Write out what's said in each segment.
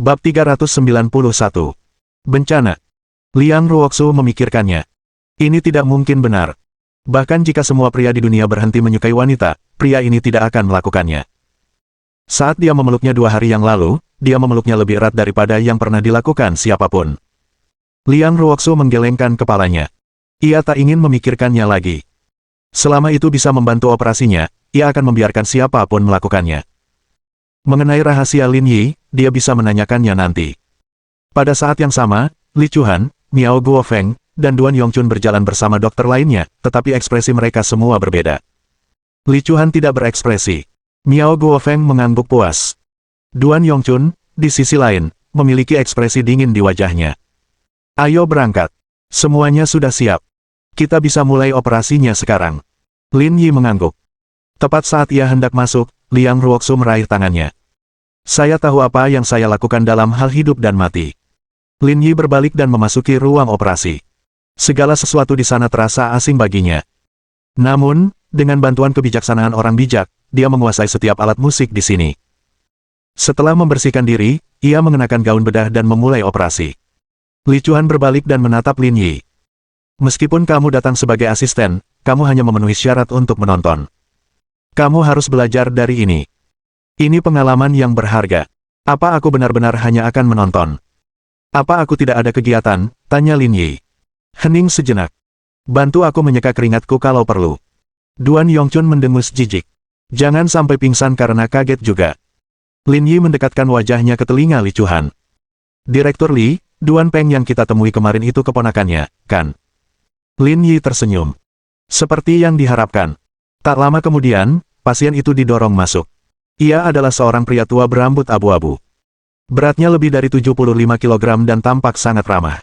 Bab 391. Bencana. Liang Ruoxu memikirkannya. Ini tidak mungkin benar. Bahkan jika semua pria di dunia berhenti menyukai wanita, pria ini tidak akan melakukannya. Saat dia memeluknya 2 hari yang lalu, dia memeluknya lebih erat daripada yang pernah dilakukan siapapun. Liang Ruoxu menggelengkan kepalanya. Ia tak ingin memikirkannya lagi. Selama itu bisa membantu operasinya, ia akan membiarkan siapapun melakukannya. Mengenai rahasia Lin Yi, dia bisa menanyakannya nanti. Pada saat yang sama, Li Chuan, Miao Guofeng, dan Duan Yongchun berjalan bersama dokter lainnya, tetapi ekspresi mereka semua berbeda. Li Chuan tidak berekspresi. Miao Guofeng mengangguk puas. Duan Yongchun, di sisi lain, memiliki ekspresi dingin di wajahnya. Ayo berangkat. Semuanya sudah siap. Kita bisa mulai operasinya sekarang. Lin Yi mengangguk. Tepat saat ia hendak masuk, Liang Ruoxu meraih tangannya. Saya tahu apa yang saya lakukan dalam hal hidup dan mati. Lin Yi berbalik dan memasuki ruang operasi. Segala sesuatu di sana terasa asing baginya. Namun, dengan bantuan kebijaksanaan orang bijak, dia menguasai setiap alat musik di sini. Setelah membersihkan diri, ia mengenakan gaun bedah dan memulai operasi. Li Chuan berbalik dan menatap Lin Yi. Meskipun kamu datang sebagai asisten, kamu hanya memenuhi syarat untuk menonton. Kamu harus belajar dari ini. Ini pengalaman yang berharga. Apa aku benar-benar hanya akan menonton? Apa aku tidak ada kegiatan? Tanya Lin Yi. Hening sejenak. Bantu aku menyeka keringatku kalau perlu. Duan Yongchun mendengus jijik. Jangan sampai pingsan karena kaget juga. Lin Yi mendekatkan wajahnya ke telinga Li Chuan. Direktur Li, Duan Peng yang kita temui kemarin itu keponakannya, kan? Lin Yi tersenyum. Seperti yang diharapkan. Tak lama kemudian, pasien itu didorong masuk. Ia adalah seorang pria tua berambut abu-abu. Beratnya lebih dari 75 kg dan tampak sangat ramah.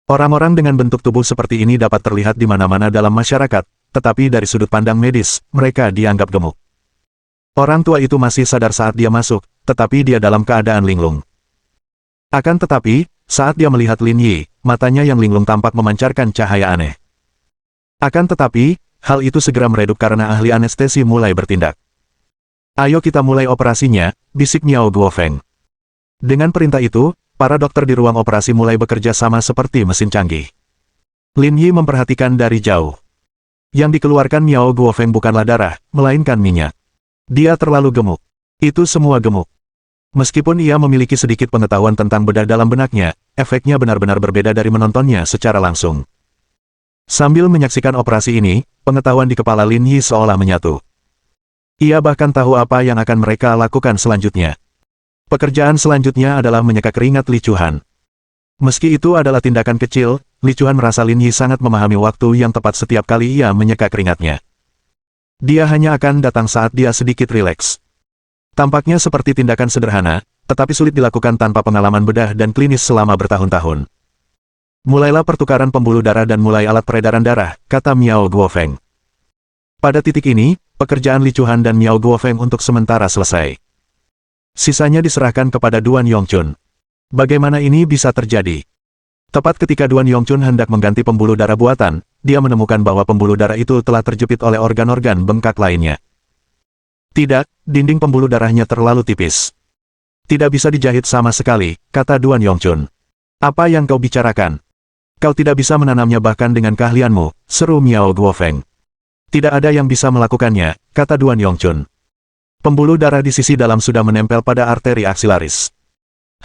Orang-orang dengan bentuk tubuh seperti ini dapat terlihat di mana-mana dalam masyarakat, tetapi dari sudut pandang medis, mereka dianggap gemuk. Orang tua itu masih sadar saat dia masuk, tetapi dia dalam keadaan linglung. Akan tetapi, saat dia melihat Lin Yi, matanya yang linglung tampak memancarkan cahaya aneh. Akan tetapi, hal itu segera meredup karena ahli anestesi mulai bertindak. Ayo kita mulai operasinya, bisik Miao Guofeng. Dengan perintah itu, para dokter di ruang operasi mulai bekerja sama seperti mesin canggih. Lin Yi memperhatikan dari jauh. Yang dikeluarkan Miao Guofeng bukanlah darah, melainkan minyak. Dia terlalu gemuk. Itu semua gemuk. Meskipun ia memiliki sedikit pengetahuan tentang bedah dalam benaknya, efeknya benar-benar berbeda dari menontonnya secara langsung. Sambil menyaksikan operasi ini, pengetahuan di kepala Lin Yi seolah menyatu. Ia bahkan tahu apa yang akan mereka lakukan selanjutnya. Pekerjaan selanjutnya adalah menyeka keringat Li Chuan. Meski itu adalah tindakan kecil, Li Chuan merasa Lin Yi sangat memahami waktu yang tepat setiap kali ia menyeka keringatnya. Dia hanya akan datang saat dia sedikit rileks. Tampaknya seperti tindakan sederhana, tetapi sulit dilakukan tanpa pengalaman bedah dan klinis selama bertahun-tahun. Mulailah pertukaran pembuluh darah dan mulai alat peredaran darah, kata Miao Guofeng. Pada titik ini, pekerjaan Li Chuan dan Miao Guofeng untuk sementara selesai. Sisanya diserahkan kepada Duan Yongchun. Bagaimana ini bisa terjadi? Tepat ketika Duan Yongchun hendak mengganti pembuluh darah buatan, dia menemukan bahwa pembuluh darah itu telah terjepit oleh organ-organ bengkak lainnya. Tidak, dinding pembuluh darahnya terlalu tipis. Tidak bisa dijahit sama sekali, kata Duan Yongchun. Apa yang kau bicarakan? Kau tidak bisa menanamnya bahkan dengan keahlianmu, seru Miao Guofeng. Tidak ada yang bisa melakukannya, kata Duan Yongchun. Pembuluh darah di sisi dalam sudah menempel pada arteri aksilaris.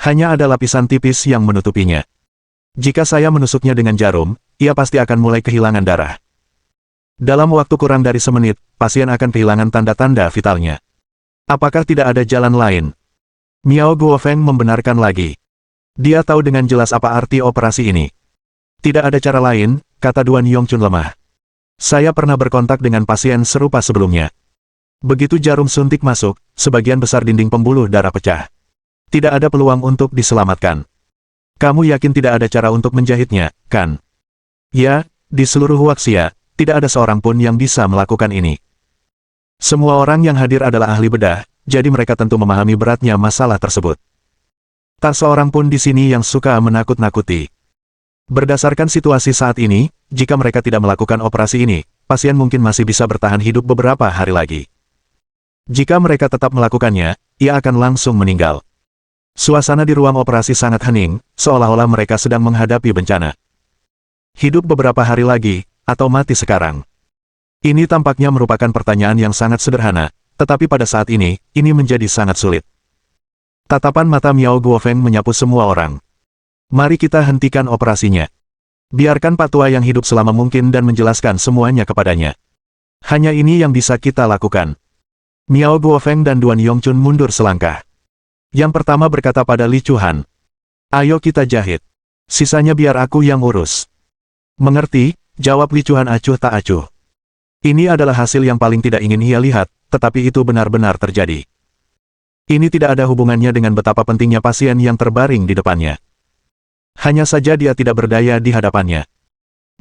Hanya ada lapisan tipis yang menutupinya. Jika saya menusuknya dengan jarum, ia pasti akan mulai kehilangan darah. Dalam waktu kurang dari semenit, pasien akan kehilangan tanda-tanda vitalnya. Apakah tidak ada jalan lain? Miao Guofeng membenarkan lagi. Dia tahu dengan jelas apa arti operasi ini. Tidak ada cara lain, kata Duan Yongchun lemah. Saya pernah berkontak dengan pasien serupa sebelumnya. Begitu jarum suntik masuk, sebagian besar dinding pembuluh darah pecah. Tidak ada peluang untuk diselamatkan. Kamu yakin tidak ada cara untuk menjahitnya, kan? Ya, di seluruh Huaxia, tidak ada seorang pun yang bisa melakukan ini. Semua orang yang hadir adalah ahli bedah, jadi mereka tentu memahami beratnya masalah tersebut. Tak seorang pun di sini yang suka menakut-nakuti. Berdasarkan situasi saat ini, jika mereka tidak melakukan operasi ini, pasien mungkin masih bisa bertahan hidup beberapa hari lagi. Jika mereka tetap melakukannya, ia akan langsung meninggal. Suasana di ruang operasi sangat hening, seolah-olah mereka sedang menghadapi bencana. Hidup beberapa hari lagi, atau mati sekarang. Ini tampaknya merupakan pertanyaan yang sangat sederhana, tetapi pada saat ini menjadi sangat sulit. Tatapan mata Miao Guofeng menyapu semua orang. Mari kita hentikan operasinya. Biarkan Pak Tua yang hidup selama mungkin dan menjelaskan semuanya kepadanya. Hanya ini yang bisa kita lakukan. Miao Guofeng dan Duan Yongchun mundur selangkah. Yang pertama berkata pada Li Chuhan. Ayo kita jahit. Sisanya biar aku yang urus. Mengerti, jawab Li Chuhan acuh tak acuh. Ini adalah hasil yang paling tidak ingin ia lihat, tetapi itu benar-benar terjadi. Ini tidak ada hubungannya dengan betapa pentingnya pasien yang terbaring di depannya. Hanya saja dia tidak berdaya di hadapannya.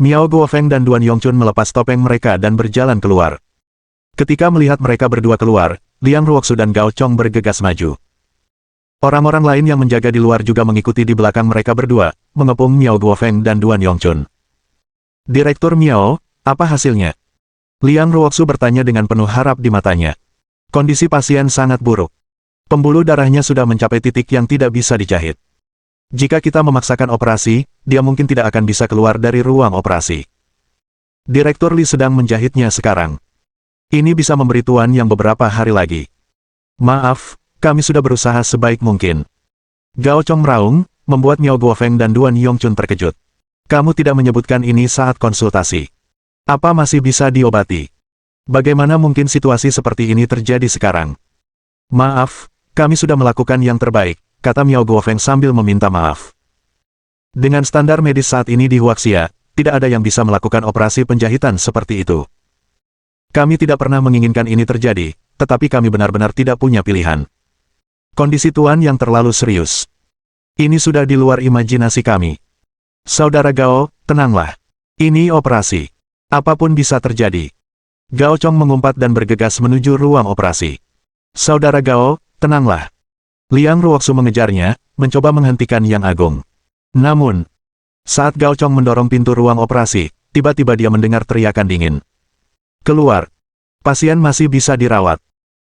Miao Guofeng dan Duan Yongchun melepas topeng mereka dan berjalan keluar. Ketika melihat mereka berdua keluar, Liang Ruoxu dan Gao Chong bergegas maju. Orang-orang lain yang menjaga di luar juga mengikuti di belakang mereka berdua, mengepung Miao Guofeng dan Duan Yongchun. Direktur Miao, apa hasilnya? Liang Ruoxu bertanya dengan penuh harap di matanya. Kondisi pasien sangat buruk. Pembuluh darahnya sudah mencapai titik yang tidak bisa dijahit. Jika kita memaksakan operasi, dia mungkin tidak akan bisa keluar dari ruang operasi. Direktur Li sedang menjahitnya sekarang. Ini bisa memberi tuan yang beberapa hari lagi. Maaf, kami sudah berusaha sebaik mungkin. Gao Chong meraung, membuat Miao Guofeng dan Duan Yongchun terkejut. Kamu tidak menyebutkan ini saat konsultasi. Apa masih bisa diobati? Bagaimana mungkin situasi seperti ini terjadi sekarang? Maaf, kami sudah melakukan yang terbaik, kata Miao Guofeng sambil meminta maaf. Dengan standar medis saat ini di Huaxia, tidak ada yang bisa melakukan operasi penjahitan seperti itu. Kami tidak pernah menginginkan ini terjadi, tetapi kami benar-benar tidak punya pilihan. Kondisi tuan yang terlalu serius. Ini sudah di luar imajinasi kami. Saudara Gao, tenanglah. Ini operasi. Apapun bisa terjadi. Gao Chong mengumpat dan bergegas menuju ruang operasi. Saudara Gao, tenanglah. Liang Ruoxu mengejarnya, mencoba menghentikan Yang Agung. Namun, saat Gao Chong mendorong pintu ruang operasi, tiba-tiba dia mendengar teriakan dingin. Keluar. Pasien masih bisa dirawat.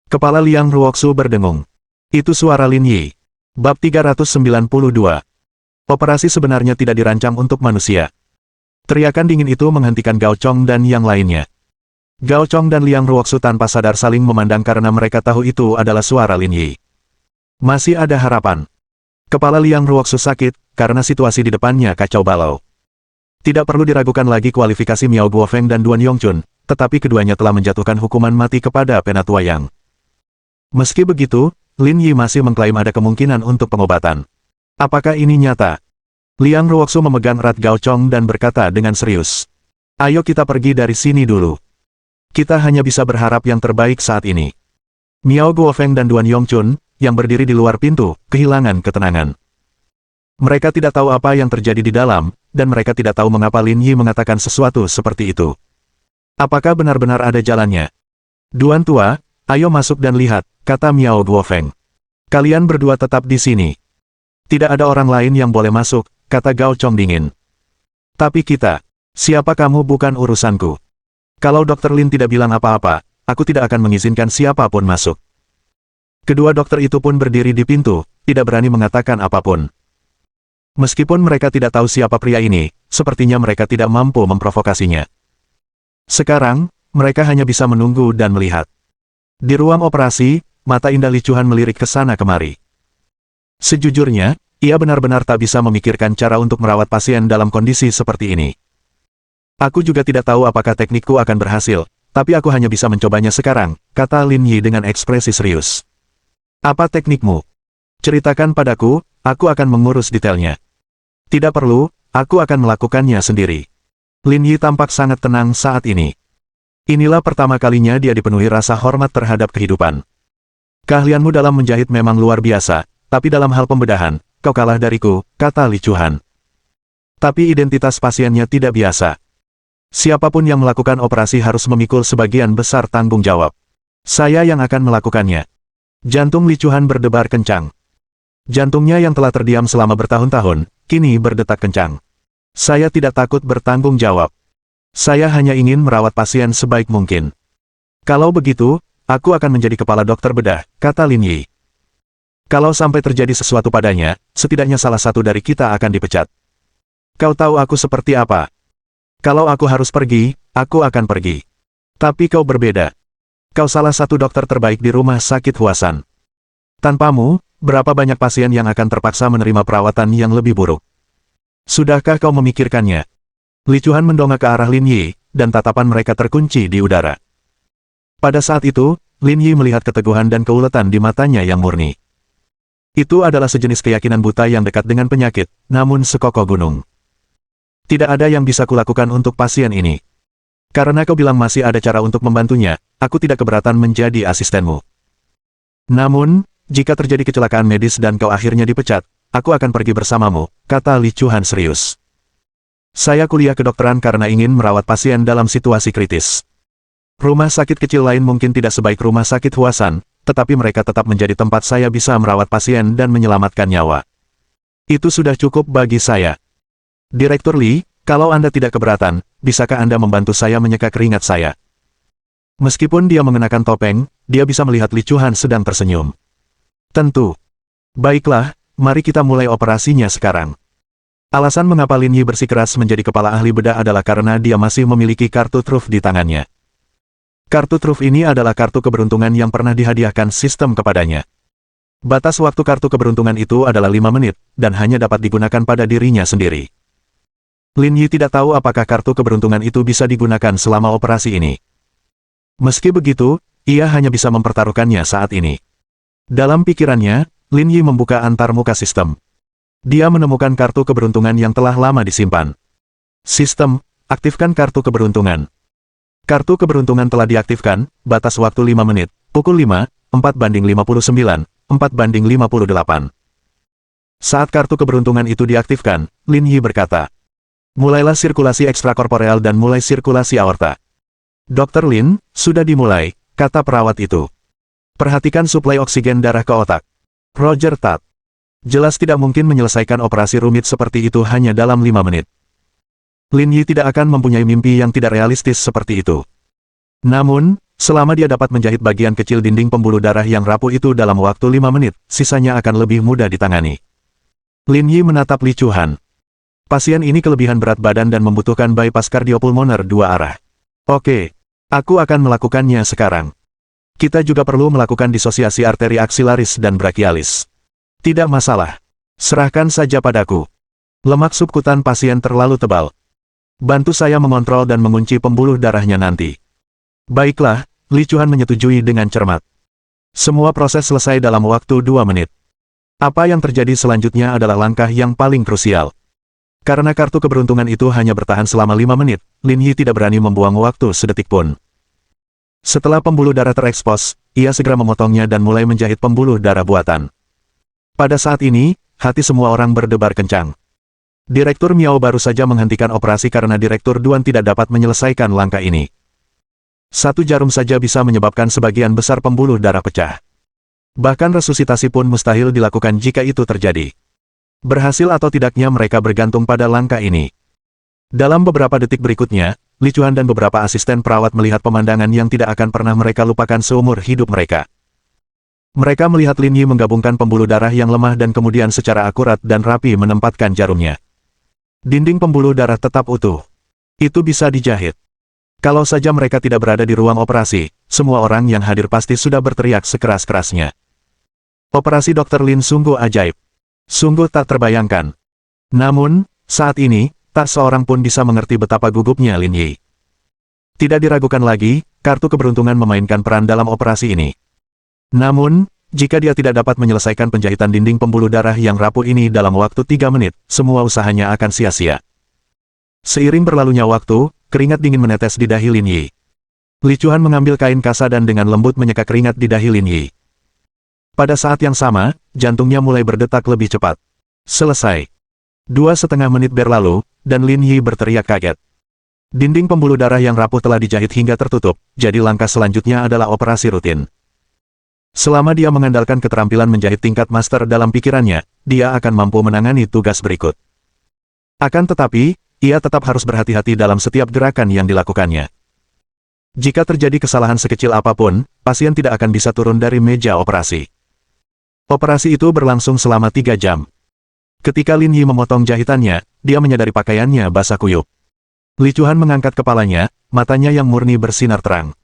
Kepala Liang Ruoxu berdengung. Itu suara Lin Yi. Bab 392. Operasi sebenarnya tidak dirancang untuk manusia. Teriakan dingin itu menghentikan Gao Chong dan yang lainnya. Gao Chong dan Liang Ruoxu tanpa sadar saling memandang karena mereka tahu itu adalah suara Lin Yi. Masih ada harapan. Kepala Liang Ruoxu sakit, karena situasi di depannya kacau balau. Tidak perlu diragukan lagi kualifikasi Miao Guofeng dan Duan Yongchun, tetapi keduanya telah menjatuhkan hukuman mati kepada Penatua Yang. Meski begitu, Lin Yi masih mengklaim ada kemungkinan untuk pengobatan. Apakah ini nyata? Liang Ruoxu memegang erat Gao Chong dan berkata dengan serius. Ayo kita pergi dari sini dulu. Kita hanya bisa berharap yang terbaik saat ini. Miao Guofeng dan Duan Yongchun, yang berdiri di luar pintu, kehilangan ketenangan. Mereka tidak tahu apa yang terjadi di dalam, dan mereka tidak tahu mengapa Lin Yi mengatakan sesuatu seperti itu. Apakah benar-benar ada jalannya? Duan Tua, ayo masuk dan lihat, kata Miao Guofeng. Kalian berdua tetap di sini. Tidak ada orang lain yang boleh masuk, kata Gao Chong dingin. Tapi kita, siapa kamu bukan urusanku. Kalau Dr. Lin tidak bilang apa-apa, aku tidak akan mengizinkan siapapun masuk. Kedua dokter itu pun berdiri di pintu, tidak berani mengatakan apapun. Meskipun mereka tidak tahu siapa pria ini, sepertinya mereka tidak mampu memprovokasinya. Sekarang, mereka hanya bisa menunggu dan melihat. Di ruang operasi, mata indah Li Chuhan melirik ke sana kemari. Sejujurnya, ia benar-benar tak bisa memikirkan cara untuk merawat pasien dalam kondisi seperti ini. Aku juga tidak tahu apakah teknikku akan berhasil, tapi aku hanya bisa mencobanya sekarang, kata Lin Yi dengan ekspresi serius. Apa teknikmu? Ceritakan padaku, aku akan mengurus detailnya. Tidak perlu, aku akan melakukannya sendiri. Lin Yi tampak sangat tenang saat ini. Inilah pertama kalinya dia dipenuhi rasa hormat terhadap kehidupan. Keahlianmu dalam menjahit memang luar biasa, tapi dalam hal pembedahan, kau kalah dariku, kata Li Chuhan. Tapi identitas pasiennya tidak biasa. Siapapun yang melakukan operasi harus memikul sebagian besar tanggung jawab. Saya yang akan melakukannya. Jantung Li Chuhan berdebar kencang. Jantungnya yang telah terdiam selama bertahun-tahun, kini berdetak kencang. Saya tidak takut bertanggung jawab. Saya hanya ingin merawat pasien sebaik mungkin. Kalau begitu, aku akan menjadi kepala dokter bedah, kata Lin Yi. Kalau sampai terjadi sesuatu padanya, setidaknya salah satu dari kita akan dipecat. Kau tahu aku seperti apa? Kalau aku harus pergi, aku akan pergi. Tapi kau berbeda. Kau salah satu dokter terbaik di rumah sakit Huasan. Tanpamu, berapa banyak pasien yang akan terpaksa menerima perawatan yang lebih buruk? Sudahkah kau memikirkannya? Li Chuan mendongak ke arah Lin Yi, dan tatapan mereka terkunci di udara. Pada saat itu, Lin Yi melihat keteguhan dan keuletan di matanya yang murni. Itu adalah sejenis keyakinan buta yang dekat dengan penyakit, namun sekokoh gunung. Tidak ada yang bisa kulakukan untuk pasien ini. Karena kau bilang masih ada cara untuk membantunya, aku tidak keberatan menjadi asistenmu. Namun, jika terjadi kecelakaan medis dan kau akhirnya dipecat, aku akan pergi bersamamu, kata Li Chuan serius. Saya kuliah kedokteran karena ingin merawat pasien dalam situasi kritis. Rumah sakit kecil lain mungkin tidak sebaik rumah sakit Huasan, tetapi mereka tetap menjadi tempat saya bisa merawat pasien dan menyelamatkan nyawa. Itu sudah cukup bagi saya. Direktur Li, kalau Anda tidak keberatan, bisakah Anda membantu saya menyeka keringat saya? Meskipun dia mengenakan topeng, dia bisa melihat Li Chuan sedang tersenyum. Tentu. Baiklah, mari kita mulai operasinya sekarang. Alasan mengapa Lin Yi bersikeras menjadi kepala ahli bedah adalah karena dia masih memiliki kartu truf di tangannya. Kartu truf ini adalah kartu keberuntungan yang pernah dihadiahkan sistem kepadanya. Batas waktu kartu keberuntungan itu adalah 5 menit, dan hanya dapat digunakan pada dirinya sendiri. Lin Yi tidak tahu apakah kartu keberuntungan itu bisa digunakan selama operasi ini. Meski begitu, ia hanya bisa mempertaruhkannya saat ini. Dalam pikirannya, Lin Yi membuka antarmuka sistem. Dia menemukan kartu keberuntungan yang telah lama disimpan. Sistem, aktifkan kartu keberuntungan. Kartu keberuntungan telah diaktifkan, batas waktu 5 menit, pukul 5, 4:59, 4:58. Saat kartu keberuntungan itu diaktifkan, Lin Yi berkata, mulailah sirkulasi ekstrakorporeal dan mulai sirkulasi aorta. Dr. Lin, sudah dimulai, kata perawat itu. Perhatikan suplai oksigen darah ke otak. Roger Tat. Jelas tidak mungkin menyelesaikan operasi rumit seperti itu hanya dalam 5 menit. Lin Yi tidak akan mempunyai mimpi yang tidak realistis seperti itu. Namun, selama dia dapat menjahit bagian kecil dinding pembuluh darah yang rapuh itu dalam waktu 5 menit, sisanya akan lebih mudah ditangani. Lin Yi menatap Li Chuan. Pasien ini kelebihan berat badan dan membutuhkan bypass kardiopulmoner 2 arah. Oke, aku akan melakukannya sekarang. Kita juga perlu melakukan disosiasi arteri aksilaris dan brachialis. Tidak masalah. Serahkan saja padaku. Lemak subkutan pasien terlalu tebal. Bantu saya mengontrol dan mengunci pembuluh darahnya nanti. Baiklah, Li Chuan menyetujui dengan cermat. Semua proses selesai dalam waktu 2 menit. Apa yang terjadi selanjutnya adalah langkah yang paling krusial. Karena kartu keberuntungan itu hanya bertahan selama 5 menit, Lin Yi tidak berani membuang waktu sedetik pun. Setelah pembuluh darah terekspos, ia segera memotongnya dan mulai menjahit pembuluh darah buatan. Pada saat ini, hati semua orang berdebar kencang. Direktur Miao baru saja menghentikan operasi karena Direktur Duan tidak dapat menyelesaikan langkah ini. 1 jarum saja bisa menyebabkan sebagian besar pembuluh darah pecah. Bahkan resusitasi pun mustahil dilakukan jika itu terjadi. Berhasil atau tidaknya mereka bergantung pada langkah ini. Dalam beberapa detik berikutnya, Li Chuan dan beberapa asisten perawat melihat pemandangan yang tidak akan pernah mereka lupakan seumur hidup mereka. Mereka melihat Lin Yi menggabungkan pembuluh darah yang lemah dan kemudian secara akurat dan rapi menempatkan jarumnya. Dinding pembuluh darah tetap utuh. Itu bisa dijahit. Kalau saja mereka tidak berada di ruang operasi, semua orang yang hadir pasti sudah berteriak sekeras-kerasnya. Operasi Dr. Lin sungguh ajaib. Sungguh tak terbayangkan. Namun, saat ini, tak seorang pun bisa mengerti betapa gugupnya Lin Yi. Tidak diragukan lagi, kartu keberuntungan memainkan peran dalam operasi ini. Namun, jika dia tidak dapat menyelesaikan penjahitan dinding pembuluh darah yang rapuh ini dalam waktu 3 menit, semua usahanya akan sia-sia. Seiring berlalunya waktu, keringat dingin menetes di dahi Lin Yi. Li Chuan mengambil kain kasa dan dengan lembut menyeka keringat di dahi Lin Yi. Pada saat yang sama, jantungnya mulai berdetak lebih cepat. Selesai. 2,5 menit berlalu, dan Lin Yi berteriak kaget. Dinding pembuluh darah yang rapuh telah dijahit hingga tertutup, jadi langkah selanjutnya adalah operasi rutin. Selama dia mengandalkan keterampilan menjahit tingkat master dalam pikirannya, dia akan mampu menangani tugas berikut. Akan tetapi, ia tetap harus berhati-hati dalam setiap gerakan yang dilakukannya. Jika terjadi kesalahan sekecil apapun, pasien tidak akan bisa turun dari meja operasi. Operasi itu berlangsung selama 3 jam. Ketika Lin Yi memotong jahitannya, dia menyadari pakaiannya basah kuyup. Li Chuan mengangkat kepalanya, matanya yang murni bersinar terang.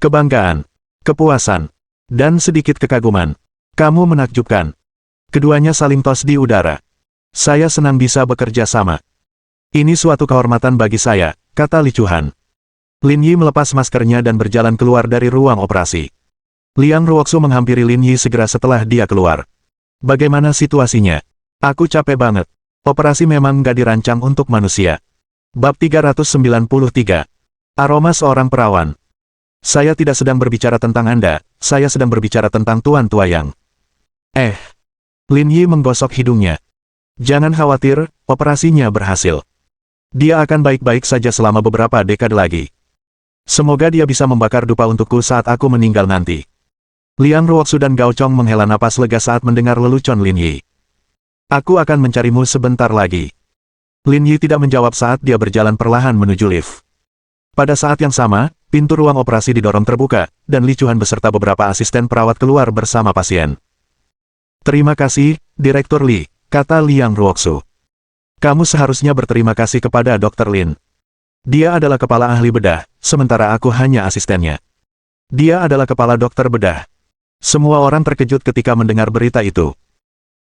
Kebanggaan, kepuasan, dan sedikit kekaguman. Kamu menakjubkan. Keduanya saling tos di udara. Saya senang bisa bekerja sama. Ini suatu kehormatan bagi saya, kata Li Chuan. Lin Yi melepas maskernya dan berjalan keluar dari ruang operasi. Liang Ruoxu menghampiri Lin Yi segera setelah dia keluar. Bagaimana situasinya? Aku capek banget. Operasi memang gak dirancang untuk manusia. Bab 393. Aroma seorang perawan. Saya tidak sedang berbicara tentang Anda, saya sedang berbicara tentang Tuan Tuayang. Lin Yi menggosok hidungnya. Jangan khawatir, operasinya berhasil. Dia akan baik-baik saja selama beberapa dekade lagi. Semoga dia bisa membakar dupa untukku saat aku meninggal nanti. Liang Ruoxu dan Gao Chong menghela napas lega saat mendengar lelucon Lin Yi. Aku akan mencarimu sebentar lagi. Lin Yi tidak menjawab saat dia berjalan perlahan menuju lift. Pada saat yang sama, pintu ruang operasi didorong terbuka, dan Li Chuan beserta beberapa asisten perawat keluar bersama pasien. Terima kasih, Direktur Li, kata Liang Ruoxu. Kamu seharusnya berterima kasih kepada Dr. Lin. Dia adalah kepala ahli bedah, sementara aku hanya asistennya. Dia adalah kepala dokter bedah. Semua orang terkejut ketika mendengar berita itu.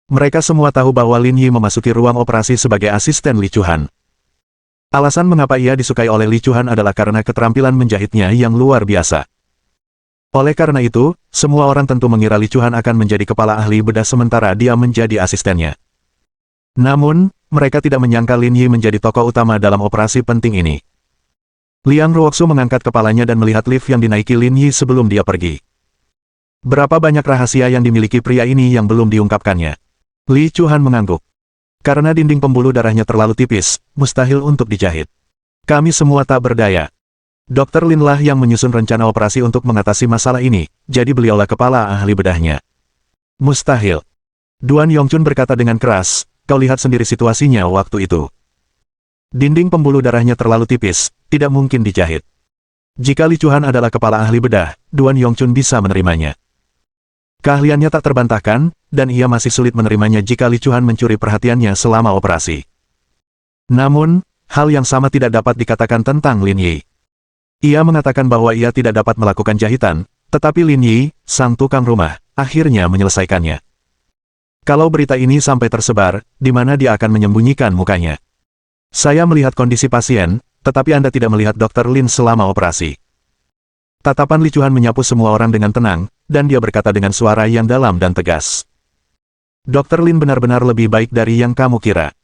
Mereka semua tahu bahwa Lin Yi memasuki ruang operasi sebagai asisten Li Chuan. Alasan mengapa ia disukai oleh Li Chuan adalah karena keterampilan menjahitnya yang luar biasa. Oleh karena itu, semua orang tentu mengira Li Chuan akan menjadi kepala ahli bedah sementara dia menjadi asistennya. Namun, mereka tidak menyangka Lin Yi menjadi tokoh utama dalam operasi penting ini. Liang Ruoxu mengangkat kepalanya dan melihat lift yang dinaiki Lin Yi sebelum dia pergi. Berapa banyak rahasia yang dimiliki pria ini yang belum diungkapkannya. Li Chuan mengangguk. Karena dinding pembuluh darahnya terlalu tipis, mustahil untuk dijahit. Kami semua tak berdaya. Dr. Lin lah yang menyusun rencana operasi untuk mengatasi masalah ini, jadi beliaulah kepala ahli bedahnya. Mustahil. Duan Yongchun berkata dengan keras, kau lihat sendiri situasinya waktu itu. Dinding pembuluh darahnya terlalu tipis, tidak mungkin dijahit. Jika Li Chuan adalah kepala ahli bedah, Duan Yongchun bisa menerimanya. Keahliannya tak terbantahkan, dan ia masih sulit menerimanya jika Li Chuan mencuri perhatiannya selama operasi. Namun, hal yang sama tidak dapat dikatakan tentang Lin Yi. Ia mengatakan bahwa ia tidak dapat melakukan jahitan, tetapi Lin Yi, sang tukang rumah, akhirnya menyelesaikannya. Kalau berita ini sampai tersebar, di mana dia akan menyembunyikan mukanya? Saya melihat kondisi pasien, tetapi Anda tidak melihat Dr. Lin selama operasi. Tatapan Li Chuan menyapu semua orang dengan tenang, dan dia berkata dengan suara yang dalam dan tegas. Dr. Lin benar-benar lebih baik dari yang kamu kira.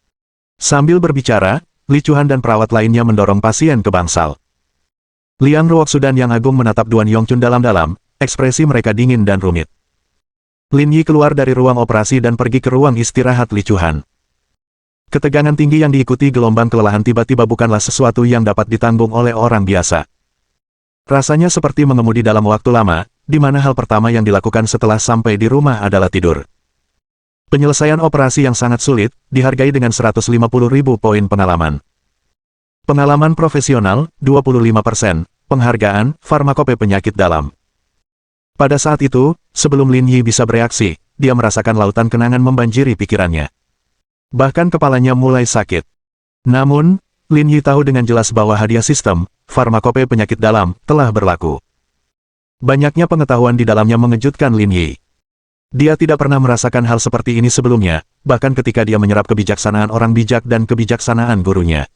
Sambil berbicara, Li Chuan dan perawat lainnya mendorong pasien ke bangsal. Liang Ruoxu dan Yang Agung menatap Duan Yongchun dalam-dalam, ekspresi mereka dingin dan rumit. Lin Yi keluar dari ruang operasi dan pergi ke ruang istirahat Li Chuan. Ketegangan tinggi yang diikuti gelombang kelelahan tiba-tiba bukanlah sesuatu yang dapat ditanggung oleh orang biasa. Rasanya seperti mengemudi dalam waktu lama, di mana hal pertama yang dilakukan setelah sampai di rumah adalah tidur. Penyelesaian operasi yang sangat sulit, dihargai dengan 150.000 poin pengalaman. Pengalaman profesional, 25%, penghargaan, farmakope penyakit dalam. Pada saat itu, sebelum Lin Yi bisa bereaksi, dia merasakan lautan kenangan membanjiri pikirannya. Bahkan kepalanya mulai sakit. Namun, Lin Yi tahu dengan jelas bahwa hadiah sistem, farmakope penyakit dalam, telah berlaku. Banyaknya pengetahuan di dalamnya mengejutkan Lin Yi. Dia tidak pernah merasakan hal seperti ini sebelumnya, bahkan ketika dia menyerap kebijaksanaan orang bijak dan kebijaksanaan gurunya.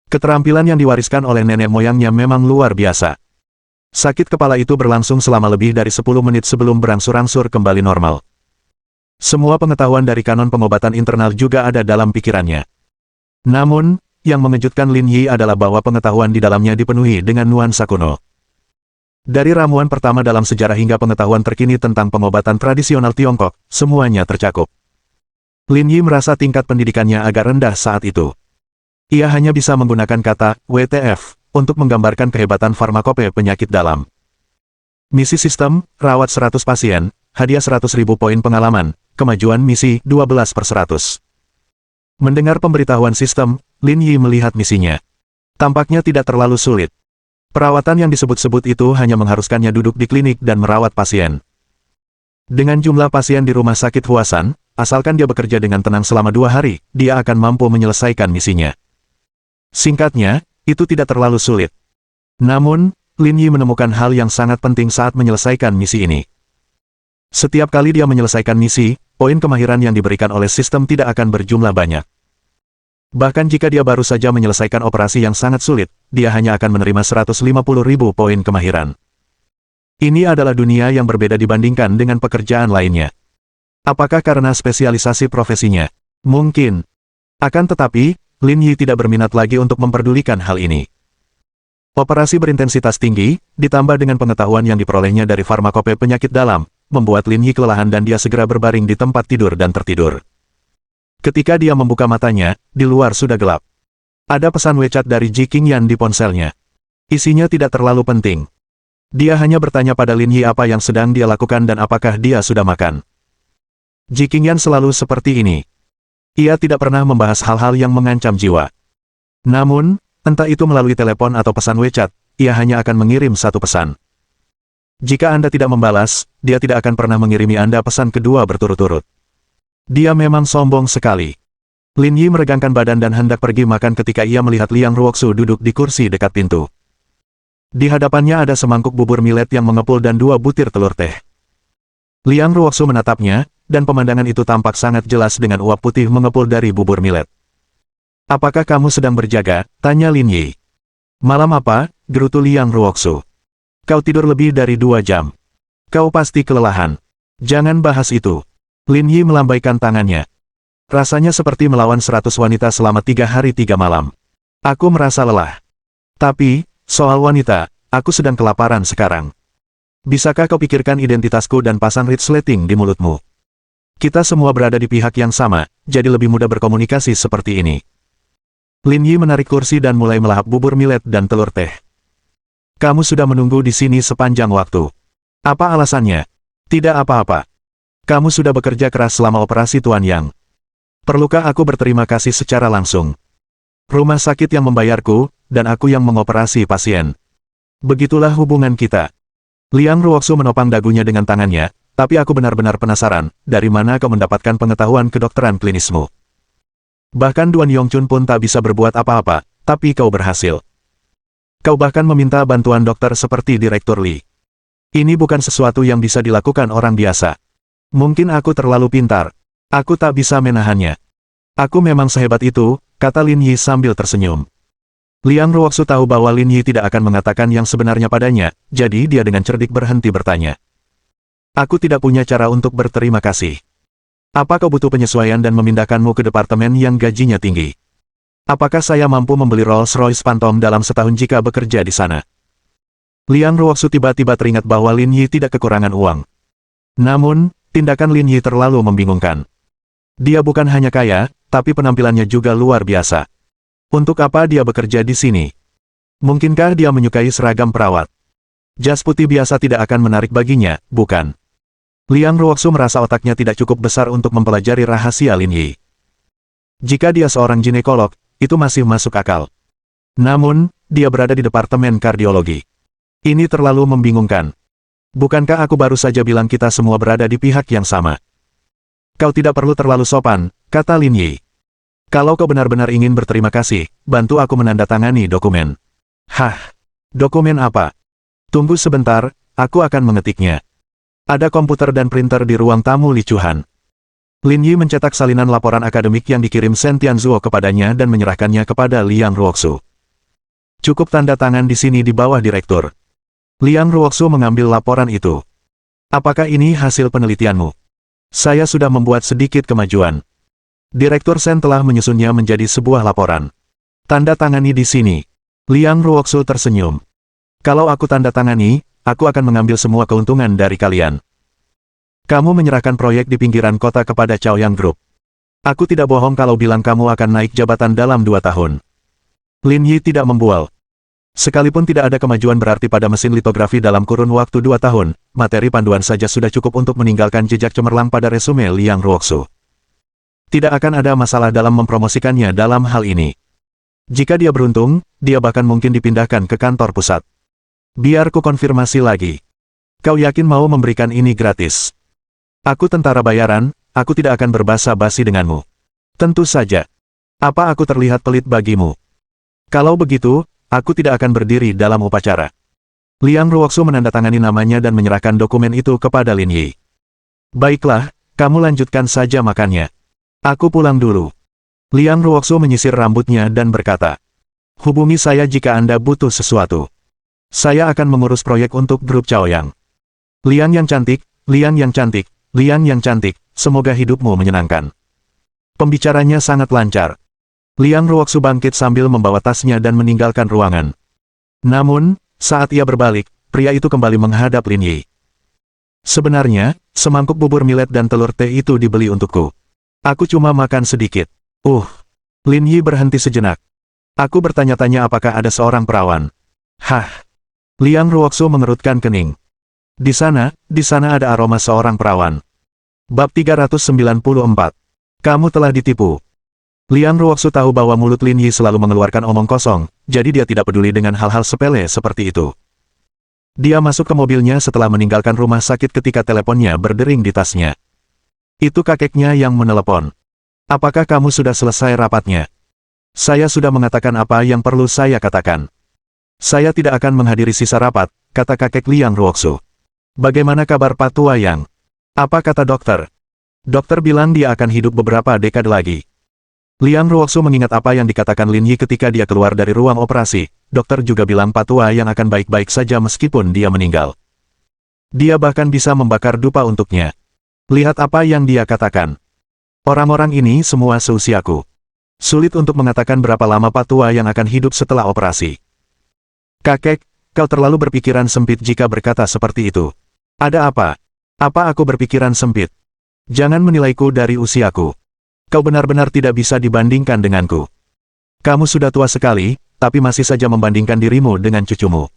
Keterampilan yang diwariskan oleh nenek moyangnya memang luar biasa. Sakit kepala itu berlangsung selama lebih dari 10 menit sebelum berangsur-angsur kembali normal. Semua pengetahuan dari kanon pengobatan internal juga ada dalam pikirannya. Namun, yang mengejutkan Lin Yi adalah bahwa pengetahuan di dalamnya dipenuhi dengan nuansa kuno. Dari ramuan pertama dalam sejarah hingga pengetahuan terkini tentang pengobatan tradisional Tiongkok, semuanya tercakup. Lin Yi merasa tingkat pendidikannya agak rendah saat itu. Ia hanya bisa menggunakan kata WTF untuk menggambarkan kehebatan farmakope penyakit dalam. Misi sistem, rawat 100 pasien, hadiah 100.000 poin pengalaman, kemajuan misi 12/100. Mendengar pemberitahuan sistem, Lin Yi melihat misinya. Tampaknya tidak terlalu sulit. Perawatan yang disebut-sebut itu hanya mengharuskannya duduk di klinik dan merawat pasien. Dengan jumlah pasien di rumah sakit Huasan, asalkan dia bekerja dengan tenang selama 2 hari, dia akan mampu menyelesaikan misinya. Singkatnya, itu tidak terlalu sulit. Namun, Lin Yi menemukan hal yang sangat penting saat menyelesaikan misi ini. Setiap kali dia menyelesaikan misi, poin kemahiran yang diberikan oleh sistem tidak akan berjumlah banyak. Bahkan jika dia baru saja menyelesaikan operasi yang sangat sulit, dia hanya akan menerima 150.000 poin kemahiran. Ini adalah dunia yang berbeda dibandingkan dengan pekerjaan lainnya. Apakah karena spesialisasi profesinya? Mungkin. Akan tetapi, Lin Yi tidak berminat lagi untuk memperdulikan hal ini. Operasi berintensitas tinggi, ditambah dengan pengetahuan yang diperolehnya dari farmakope penyakit dalam, membuat Lin Yi kelelahan dan dia segera berbaring di tempat tidur dan tertidur. Ketika dia membuka matanya, di luar sudah gelap. Ada pesan WeChat dari Ji Qingyan di ponselnya. Isinya tidak terlalu penting. Dia hanya bertanya pada Lin Yi apa yang sedang dia lakukan dan apakah dia sudah makan. Ji Qingyan selalu seperti ini. Ia tidak pernah membahas hal-hal yang mengancam jiwa. Namun, entah itu melalui telepon atau pesan WeChat, ia hanya akan mengirim satu pesan. Jika Anda tidak membalas, dia tidak akan pernah mengirimi Anda pesan kedua berturut-turut. Dia memang sombong sekali. Lin Yi meregangkan badan dan hendak pergi makan ketika ia melihat Liang Ruoxu duduk di kursi dekat pintu. Di hadapannya ada semangkuk bubur millet yang mengepul dan 2 butir telur teh. Liang Ruoxu menatapnya, dan pemandangan itu tampak sangat jelas dengan uap putih mengepul dari bubur millet. "Apakah kamu sedang berjaga?" tanya Lin Yi. "Malam apa?" gerutu Liang Ruoxu. "Kau tidur lebih dari 2 jam. Kau pasti kelelahan. Jangan bahas itu." Lin Yi melambaikan tangannya. "Rasanya seperti melawan 100 wanita selama 3 hari 3 malam. Aku merasa lelah. Tapi, soal wanita, aku sedang kelaparan sekarang. Bisakah kau pikirkan identitasku dan pasang resleting di mulutmu? Kita semua berada di pihak yang sama, jadi lebih mudah berkomunikasi seperti ini." Lin Yi menarik kursi dan mulai melahap bubur millet dan telur teh. "Kamu sudah menunggu di sini sepanjang waktu. Apa alasannya?" "Tidak apa-apa. Kamu sudah bekerja keras selama operasi Tuan Yang. Perlukah aku berterima kasih secara langsung? Rumah sakit yang membayarku, dan aku yang mengoperasi pasien. Begitulah hubungan kita." Liang Ruoxu menopang dagunya dengan tangannya, "Tapi aku benar-benar penasaran, dari mana kau mendapatkan pengetahuan kedokteran klinismu? Bahkan Duan Yongchun pun tak bisa berbuat apa-apa, tapi kau berhasil. Kau bahkan meminta bantuan dokter seperti Direktur Li. Ini bukan sesuatu yang bisa dilakukan orang biasa. Mungkin aku terlalu pintar. Aku tak bisa menahannya. Aku memang sehebat itu," kata Lin Yi sambil tersenyum. Liang Ruoxu tahu bahwa Lin Yi tidak akan mengatakan yang sebenarnya padanya, jadi dia dengan cerdik berhenti bertanya. "Aku tidak punya cara untuk berterima kasih. Apa kau butuh penyesuaian dan memindahkanmu ke departemen yang gajinya tinggi? Apakah saya mampu membeli Rolls-Royce Phantom dalam setahun jika bekerja di sana?" Liang Ruoxu tiba-tiba teringat bahwa Lin Yi tidak kekurangan uang. Namun, tindakan Lin Yi terlalu membingungkan. Dia bukan hanya kaya, tapi penampilannya juga luar biasa. Untuk apa dia bekerja di sini? Mungkinkah dia menyukai seragam perawat? Jas putih biasa tidak akan menarik baginya, bukan? Liang Ruoxu merasa otaknya tidak cukup besar untuk mempelajari rahasia Lin Yi. Jika dia seorang ginekolog, itu masih masuk akal. Namun, dia berada di departemen kardiologi. Ini terlalu membingungkan. Bukankah aku baru saja bilang kita semua berada di pihak yang sama? "Kau tidak perlu terlalu sopan," kata Lin Yi. "Kalau kau benar-benar ingin berterima kasih, bantu aku menandatangani dokumen." "Hah? Dokumen apa?" "Tunggu sebentar, aku akan mengetiknya." Ada komputer dan printer di ruang tamu Li Chuhan. Lin Yi mencetak salinan laporan akademik yang dikirim Shen Tianzuo kepadanya dan menyerahkannya kepada Liang Ruoxu. "Cukup tanda tangan di sini di bawah direktur." Liang Ruoxu mengambil laporan itu. "Apakah ini hasil penelitianmu?" "Saya sudah membuat sedikit kemajuan. Direktur Shen telah menyusunnya menjadi sebuah laporan. Tanda tangani di sini." Liang Ruoxu tersenyum. "Kalau aku tanda tangani, aku akan mengambil semua keuntungan dari kalian. Kamu menyerahkan proyek di pinggiran kota kepada Chaoyang Group. Aku tidak bohong kalau bilang kamu akan naik jabatan dalam 2 tahun. Lin Yi tidak membual. Sekalipun tidak ada kemajuan berarti pada mesin litografi dalam kurun waktu 2 tahun, materi panduan saja sudah cukup untuk meninggalkan jejak cemerlang pada resume Liang Ruoxu. Tidak akan ada masalah dalam mempromosikannya dalam hal ini. Jika dia beruntung, dia bahkan mungkin dipindahkan ke kantor pusat. Biar ku konfirmasi lagi. Kau yakin mau memberikan ini gratis? Aku tentara bayaran, aku tidak akan berbasa-basi denganmu. Tentu saja. Apa aku terlihat pelit bagimu? Kalau begitu, aku tidak akan berdiri dalam upacara. Liang Ruoxu menandatangani namanya dan menyerahkan dokumen itu kepada Lin Yi. Baiklah, kamu lanjutkan saja makannya. Aku pulang dulu. Liang Ruoxu menyisir rambutnya dan berkata, hubungi saya jika Anda butuh sesuatu. Saya akan mengurus proyek untuk grup Chaoyang. Liang yang cantik, Liang yang cantik, Liang yang cantik, semoga hidupmu menyenangkan. Pembicaranya sangat lancar. Liang Ruoxu bangkit sambil membawa tasnya dan meninggalkan ruangan. Namun, saat ia berbalik, pria itu kembali menghadap Lin Yi. Sebenarnya, semangkuk bubur millet dan telur teh itu dibeli untukku. Aku cuma makan sedikit. Lin Yi berhenti sejenak. Aku bertanya-tanya apakah ada seorang perawan. Hah. Liang Ruoxu mengerutkan kening. Di sana ada aroma seorang perawan. Bab 394. Kamu telah ditipu. Liang Ruoxu tahu bahwa mulut Lin Yi selalu mengeluarkan omong kosong, jadi dia tidak peduli dengan hal-hal sepele seperti itu. Dia masuk ke mobilnya setelah meninggalkan rumah sakit ketika teleponnya berdering di tasnya. Itu kakeknya yang menelepon. Apakah kamu sudah selesai rapatnya? Saya sudah mengatakan apa yang perlu saya katakan. Saya tidak akan menghadiri sisa rapat, kata kakek Liang Ruoxu. Bagaimana kabar Pak Tua Yang? Apa kata dokter? Dokter bilang dia akan hidup beberapa dekade lagi. Liang Ruoxu mengingat apa yang dikatakan Lin Yi ketika dia keluar dari ruang operasi. Dokter juga bilang Pak Tua Yang akan baik-baik saja meskipun dia meninggal. Dia bahkan bisa membakar dupa untuknya. Lihat apa yang dia katakan. Orang-orang ini semua seusiaku. Sulit untuk mengatakan berapa lama Pak Tua Yang akan hidup setelah operasi. Kakek, kau terlalu berpikiran sempit jika berkata seperti itu. Ada apa? Apa aku berpikiran sempit? Jangan menilaiku dari usiaku. Kau benar-benar tidak bisa dibandingkan denganku. Kamu sudah tua sekali, tapi masih saja membandingkan dirimu dengan cucumu.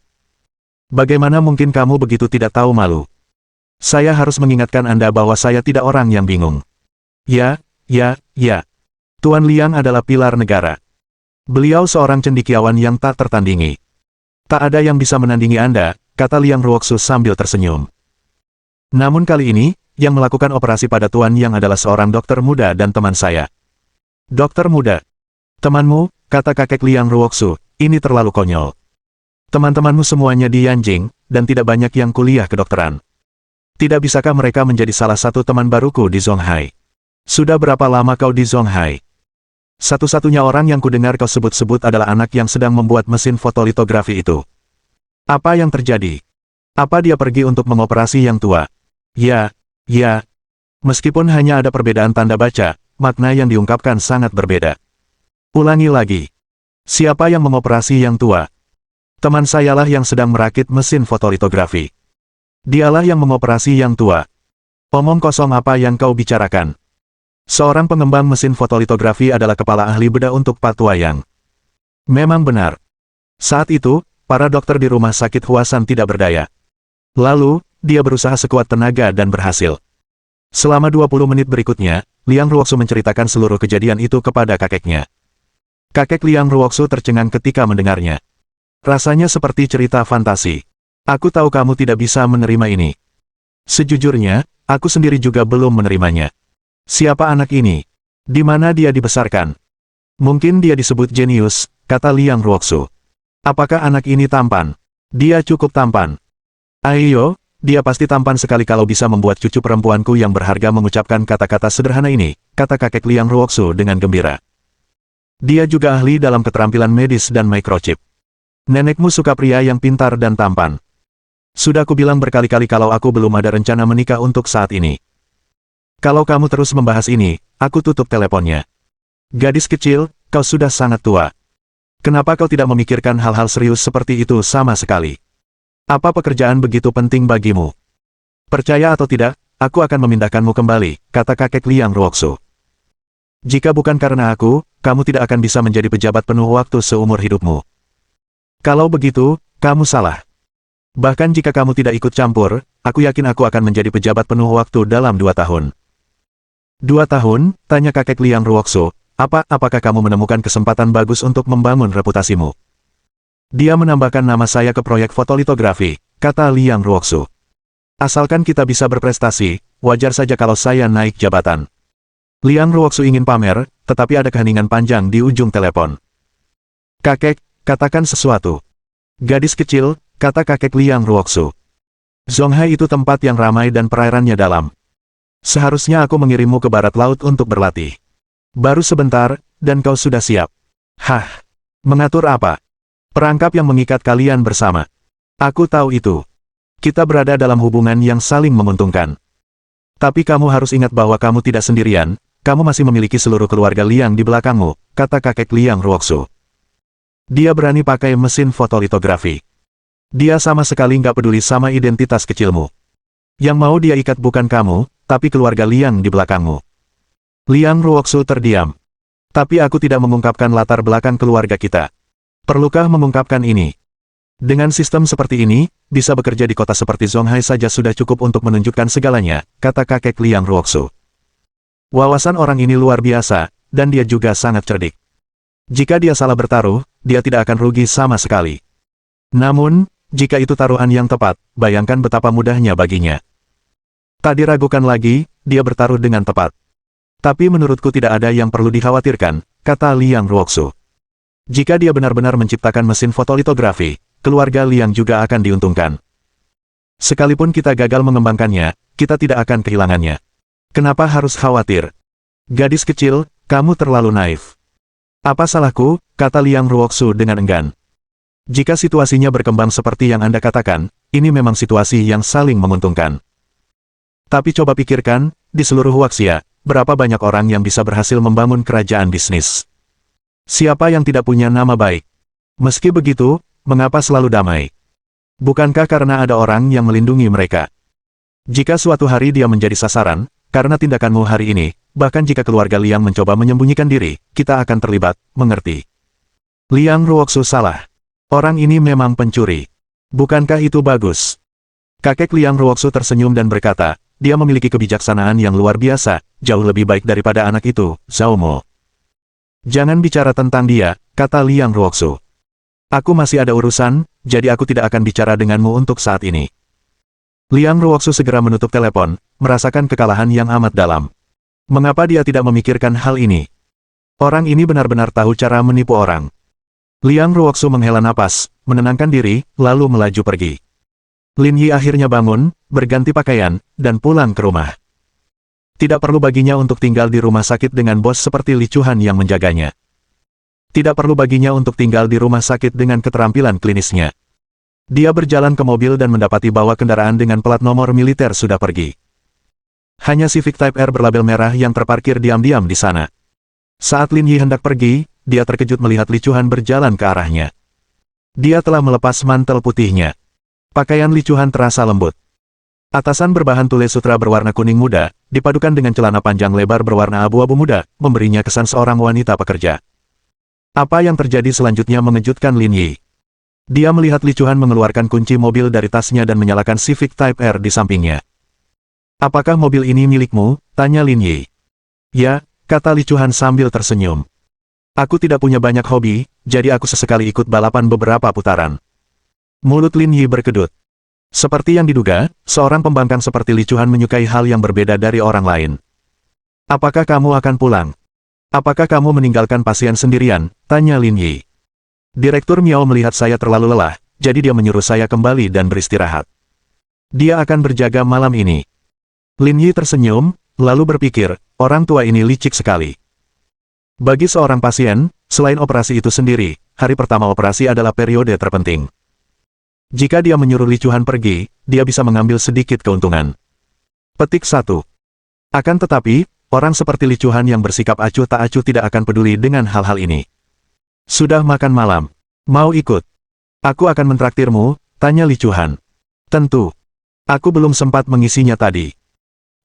Bagaimana mungkin kamu begitu tidak tahu malu? Saya harus mengingatkan Anda bahwa saya tidak orang yang bingung. Ya. Tuan Liang adalah pilar negara. Beliau seorang cendekiawan yang tak tertandingi. Tak ada yang bisa menandingi Anda, kata Liang Ruoxu sambil tersenyum. Namun kali ini, yang melakukan operasi pada Tuan Yang adalah seorang dokter muda dan teman saya. Dokter muda? Temanmu, kata kakek Liang Ruoxu, ini terlalu konyol. Teman-temanmu semuanya di Yanjing, dan tidak banyak yang kuliah kedokteran. Tidak bisakah mereka menjadi salah satu teman baruku di Zonghai? Sudah berapa lama kau di Zonghai? Satu-satunya orang yang kudengar kau sebut-sebut adalah anak yang sedang membuat mesin fotolitografi itu. Apa yang terjadi? Apa dia pergi untuk mengoperasi yang tua? Ya. Meskipun hanya ada perbedaan tanda baca, makna yang diungkapkan sangat berbeda. Ulangi lagi. Siapa yang mengoperasi yang tua? Teman sayalah yang sedang merakit mesin fotolitografi. Dialah yang mengoperasi yang tua. Omong kosong apa yang kau bicarakan? Seorang pengembang mesin fotolitografi adalah kepala ahli bedah untuk Pak Tua Yang. Memang benar. Saat itu, para dokter di rumah sakit Huasan tidak berdaya. Lalu, dia berusaha sekuat tenaga dan berhasil. Selama 20 menit berikutnya, Liang Ruoxu menceritakan seluruh kejadian itu kepada kakeknya. Kakek Liang Ruoxu tercengang ketika mendengarnya. Rasanya seperti cerita fantasi. Aku tahu kamu tidak bisa menerima ini. Sejujurnya, aku sendiri juga belum menerimanya. Siapa anak ini? Di mana dia dibesarkan? Mungkin dia disebut jenius, kata Liang Ruoxu. Apakah anak ini tampan? Dia cukup tampan. Ayo, dia pasti tampan sekali kalau bisa membuat cucu perempuanku yang berharga mengucapkan kata-kata sederhana ini, kata kakek Liang Ruoxu dengan gembira. Dia juga ahli dalam keterampilan medis dan microchip. Nenekmu suka pria yang pintar dan tampan. Sudah kubilang berkali-kali kalau aku belum ada rencana menikah untuk saat ini. Kalau kamu terus membahas ini, aku tutup teleponnya. Gadis kecil, kau sudah sangat tua. Kenapa kau tidak memikirkan hal-hal serius seperti itu sama sekali? Apa pekerjaan begitu penting bagimu? Percaya atau tidak, aku akan memindahkanmu kembali, kata kakek Liang Ruoxu. Jika bukan karena aku, kamu tidak akan bisa menjadi pejabat penuh waktu seumur hidupmu. Kalau begitu, kamu salah. Bahkan jika kamu tidak ikut campur, aku yakin aku akan menjadi pejabat penuh waktu dalam 2 tahun. 2 tahun, tanya kakek Liang Ruoxu, apakah kamu menemukan kesempatan bagus untuk membangun reputasimu? Dia menambahkan nama saya ke proyek fotolitografi, kata Liang Ruoxu. Asalkan kita bisa berprestasi, wajar saja kalau saya naik jabatan. Liang Ruoxu ingin pamer, tetapi ada keheningan panjang di ujung telepon. Kakek, katakan sesuatu. Gadis kecil, kata kakek Liang Ruoxu. Zonghai itu tempat yang ramai dan perairannya dalam. Seharusnya aku mengirimmu ke barat laut untuk berlatih. Baru sebentar, dan kau sudah siap. Hah? Mengatur apa? Perangkap yang mengikat kalian bersama. Aku tahu itu. Kita berada dalam hubungan yang saling menguntungkan. Tapi kamu harus ingat bahwa kamu tidak sendirian, kamu masih memiliki seluruh keluarga Liang di belakangmu, kata kakek Liang Ruoxu. Dia berani pakai mesin fotolitografi. Dia sama sekali nggak peduli sama identitas kecilmu. Yang mau dia ikat bukan kamu, tapi keluarga Liang di belakangmu. Liang Ruoxu terdiam. Tapi aku tidak mengungkapkan latar belakang keluarga kita. Perlukah mengungkapkan ini? Dengan sistem seperti ini, bisa bekerja di kota seperti Zonghai saja sudah cukup untuk menunjukkan segalanya, kata kakek Liang Ruoxu. Wawasan orang ini luar biasa, dan dia juga sangat cerdik. Jika dia salah bertaruh, dia tidak akan rugi sama sekali. Namun, jika itu taruhan yang tepat, bayangkan betapa mudahnya baginya. Tak diragukan lagi, dia bertaruh dengan tepat. Tapi menurutku tidak ada yang perlu dikhawatirkan, kata Liang Ruoxu. Jika dia benar-benar menciptakan mesin fotolitografi, keluarga Liang juga akan diuntungkan. Sekalipun kita gagal mengembangkannya, kita tidak akan kehilangannya. Kenapa harus khawatir? Gadis kecil, kamu terlalu naif. Apa salahku, kata Liang Ruoxu dengan enggan. Jika situasinya berkembang seperti yang Anda katakan, ini memang situasi yang saling menguntungkan. Tapi coba pikirkan, di seluruh Huaxia, berapa banyak orang yang bisa berhasil membangun kerajaan bisnis? Siapa yang tidak punya nama baik? Meski begitu, mengapa selalu damai? Bukankah karena ada orang yang melindungi mereka? Jika suatu hari dia menjadi sasaran, karena tindakanmu hari ini, bahkan jika keluarga Liang mencoba menyembunyikan diri, kita akan terlibat, mengerti? Liang Ruoxu salah. Orang ini memang pencuri. Bukankah itu bagus? Kakek Liang Ruoxu tersenyum dan berkata, dia memiliki kebijaksanaan yang luar biasa, jauh lebih baik daripada anak itu, Zhao Mo. Jangan bicara tentang dia, kata Liang Ruoxu. Aku masih ada urusan, jadi aku tidak akan bicara denganmu untuk saat ini. Liang Ruoxu segera menutup telepon, merasakan kekalahan yang amat dalam. Mengapa dia tidak memikirkan hal ini? Orang ini benar-benar tahu cara menipu orang. Liang Ruoxu menghela napas, menenangkan diri, lalu melaju pergi. Lin Yi akhirnya bangun, berganti pakaian, dan pulang ke rumah. Tidak perlu baginya untuk tinggal di rumah sakit dengan bos seperti Li Chuhan yang menjaganya. Tidak perlu baginya untuk tinggal di rumah sakit dengan keterampilan klinisnya. Dia berjalan ke mobil dan mendapati bahwa kendaraan dengan plat nomor militer sudah pergi. Hanya Civic Type R berlabel merah yang terparkir diam-diam di sana. Saat Lin Yi hendak pergi, dia terkejut melihat Li Chuhan berjalan ke arahnya. Dia telah melepas mantel putihnya. Pakaian Li Chuhan terasa lembut. Atasan berbahan tules sutra berwarna kuning muda, dipadukan dengan celana panjang lebar berwarna abu-abu muda, memberinya kesan seorang wanita pekerja. Apa yang terjadi selanjutnya mengejutkan Lin Yi. Dia melihat Li Chuhan mengeluarkan kunci mobil dari tasnya dan menyalakan Civic Type R di sampingnya. Apakah mobil ini milikmu? Tanya Lin Yi. Ya, kata Li Chuhan sambil tersenyum. Aku tidak punya banyak hobi, jadi aku sesekali ikut balapan beberapa putaran. Mulut Lin Yi berkedut. Seperti yang diduga, seorang pembangkang seperti Li Chuhan menyukai hal yang berbeda dari orang lain. Apakah kamu akan pulang? Apakah kamu meninggalkan pasien sendirian? Tanya Lin Yi. Direktur Miao melihat saya terlalu lelah, jadi dia menyuruh saya kembali dan beristirahat. Dia akan berjaga malam ini. Lin Yi tersenyum, lalu berpikir, orang tua ini licik sekali. Bagi seorang pasien, selain operasi itu sendiri, hari pertama operasi adalah periode terpenting. Jika dia menyuruh Li Chuhan pergi, dia bisa mengambil sedikit keuntungan. Petik 1. Akan tetapi, orang seperti Li Chuhan yang bersikap acuh tak acuh tidak akan peduli dengan hal-hal ini. Sudah makan malam. Mau ikut? Aku akan mentraktirmu, tanya Li Chuhan. Tentu. Aku belum sempat mengisinya tadi.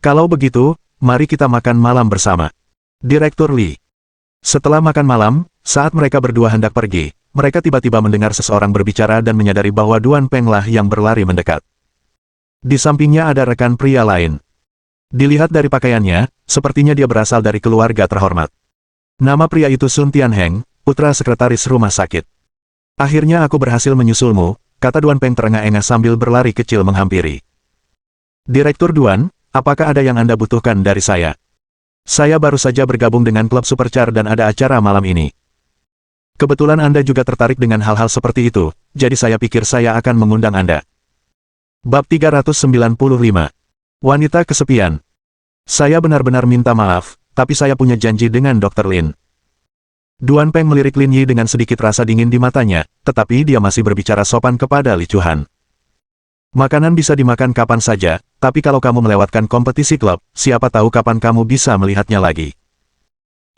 Kalau begitu, mari kita makan malam bersama. Direktur Li. Setelah makan malam, saat mereka berdua hendak pergi, mereka tiba-tiba mendengar seseorang berbicara dan menyadari bahwa Duan Peng lah yang berlari mendekat. Di sampingnya ada rekan pria lain. Dilihat dari pakaiannya, sepertinya dia berasal dari keluarga terhormat. Nama pria itu Sun Tianheng, putra sekretaris rumah sakit. Akhirnya aku berhasil menyusulmu, kata Duan Peng terengah-engah sambil berlari kecil menghampiri. Direktur Duan, apakah ada yang Anda butuhkan dari saya? Saya baru saja bergabung dengan klub Supercar dan ada acara malam ini. Kebetulan Anda juga tertarik dengan hal-hal seperti itu, jadi saya pikir saya akan mengundang Anda. Bab 395. Wanita kesepian. Saya benar-benar minta maaf, tapi saya punya janji dengan Dr. Lin. Duan Peng melirik Lin Yi dengan sedikit rasa dingin di matanya, tetapi dia masih berbicara sopan kepada Li Chuhan. Makanan bisa dimakan kapan saja, tapi kalau kamu melewatkan kompetisi klub, siapa tahu kapan kamu bisa melihatnya lagi.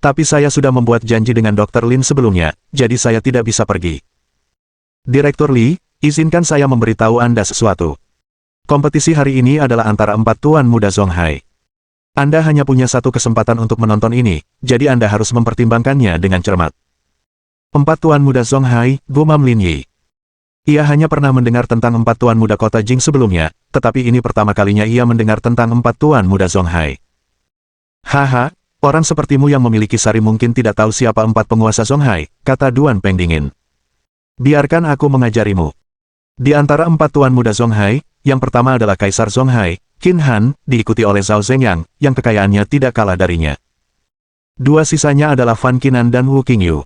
Tapi saya sudah membuat janji dengan Dr. Lin sebelumnya, jadi saya tidak bisa pergi. Direktur Li, izinkan saya memberitahu Anda sesuatu. Kompetisi hari ini adalah antara 4 tuan muda Zonghai. Anda hanya punya satu kesempatan untuk menonton ini, jadi Anda harus mempertimbangkannya dengan cermat. 4 tuan muda Zonghai, gumam Lin Yi. Ia hanya pernah mendengar tentang 4 tuan muda kota Jing sebelumnya, tetapi ini pertama kalinya ia mendengar tentang 4 tuan muda Zonghai. Haha, orang sepertimu yang memiliki sari mungkin tidak tahu siapa 4 penguasa Zonghai, kata Duan Peng dingin. Biarkan aku mengajarimu. Di antara 4 tuan muda Zonghai, yang pertama adalah Kaisar Zonghai, Qin Han, diikuti oleh Zhao Zhengyang, yang kekayaannya tidak kalah darinya. 2 sisanya adalah Fan Qinan dan Wu Qingyu.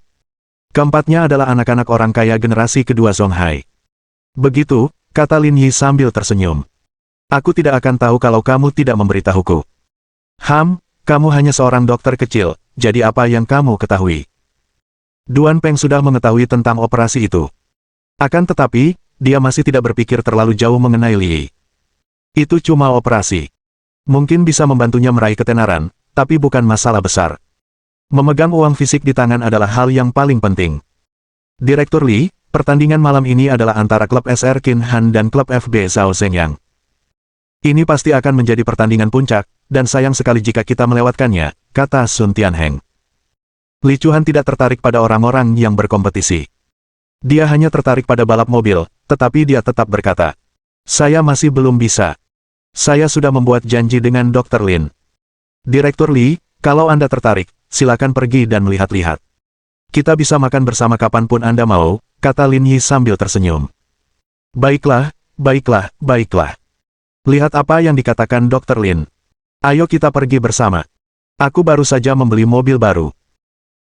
Keempatnya adalah anak-anak orang kaya generasi kedua Zonghai. Begitu, kata Lin Yi sambil tersenyum. Aku tidak akan tahu kalau kamu tidak memberitahuku. Kamu hanya seorang dokter kecil, jadi apa yang kamu ketahui? Duan Peng sudah mengetahui tentang operasi itu. Akan tetapi, dia masih tidak berpikir terlalu jauh mengenai Li Yi. Itu cuma operasi. Mungkin bisa membantunya meraih ketenaran, tapi bukan masalah besar. Memegang uang fisik di tangan adalah hal yang paling penting. Direktur Li, pertandingan malam ini adalah antara klub SR Qin Han dan klub FB Zhao Zhengyang. Ini pasti akan menjadi pertandingan puncak, dan sayang sekali jika kita melewatkannya, kata Sun Tianheng. Li Chuhan tidak tertarik pada orang-orang yang berkompetisi. Dia hanya tertarik pada balap mobil, tetapi dia tetap berkata, saya masih belum bisa. Saya sudah membuat janji dengan Dr. Lin. Direktur Li, kalau Anda tertarik, silakan pergi dan melihat-lihat. Kita bisa makan bersama kapanpun Anda mau, kata Lin Yi sambil tersenyum. Baiklah. Lihat apa yang dikatakan Dr. Lin. Ayo kita pergi bersama. Aku baru saja membeli mobil baru.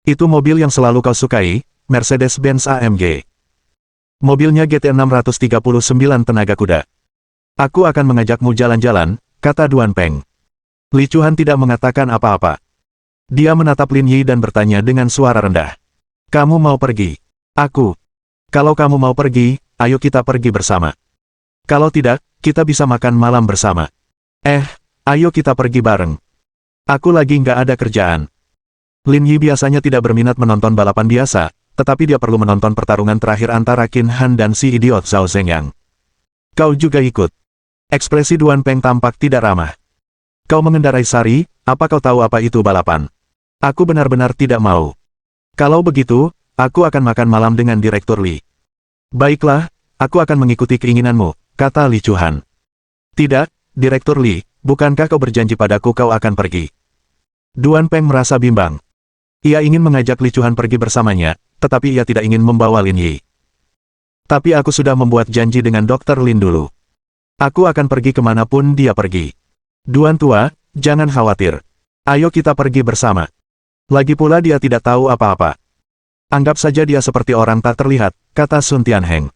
Itu mobil yang selalu kau sukai, Mercedes-Benz AMG. Mobilnya GT 639 tenaga kuda. Aku akan mengajakmu jalan-jalan, kata Duan Peng. Li Chuhan tidak mengatakan apa-apa. Dia menatap Lin Yi dan bertanya dengan suara rendah. Kamu mau pergi? Aku. Kalau kamu mau pergi, ayo kita pergi bersama. Kalau tidak, kita bisa makan malam bersama. Ayo kita pergi bareng. Aku lagi nggak ada kerjaan. Lin Yi biasanya tidak berminat menonton balapan biasa, tetapi dia perlu menonton pertarungan terakhir antara Qin Han dan si idiot Zhao Zhengyang. Kau juga ikut. Ekspresi Duan Peng tampak tidak ramah. Kau mengendarai sari, apa kau tahu apa itu balapan? Aku benar-benar tidak mau. Kalau begitu, aku akan makan malam dengan Direktur Li. Baiklah, aku akan mengikuti keinginanmu, kata Li Chuhan. Tidak, Direktur Li, bukankah kau berjanji padaku kau akan pergi? Duan Peng merasa bimbang. Ia ingin mengajak Li Chuhan pergi bersamanya, tetapi ia tidak ingin membawa Lin Yi. Tapi aku sudah membuat janji dengan Dr. Lin dulu. Aku akan pergi kemanapun dia pergi. Duan tua, jangan khawatir. Ayo kita pergi bersama. Lagi pula dia tidak tahu apa-apa. Anggap saja dia seperti orang tak terlihat, kata Sun Tianheng.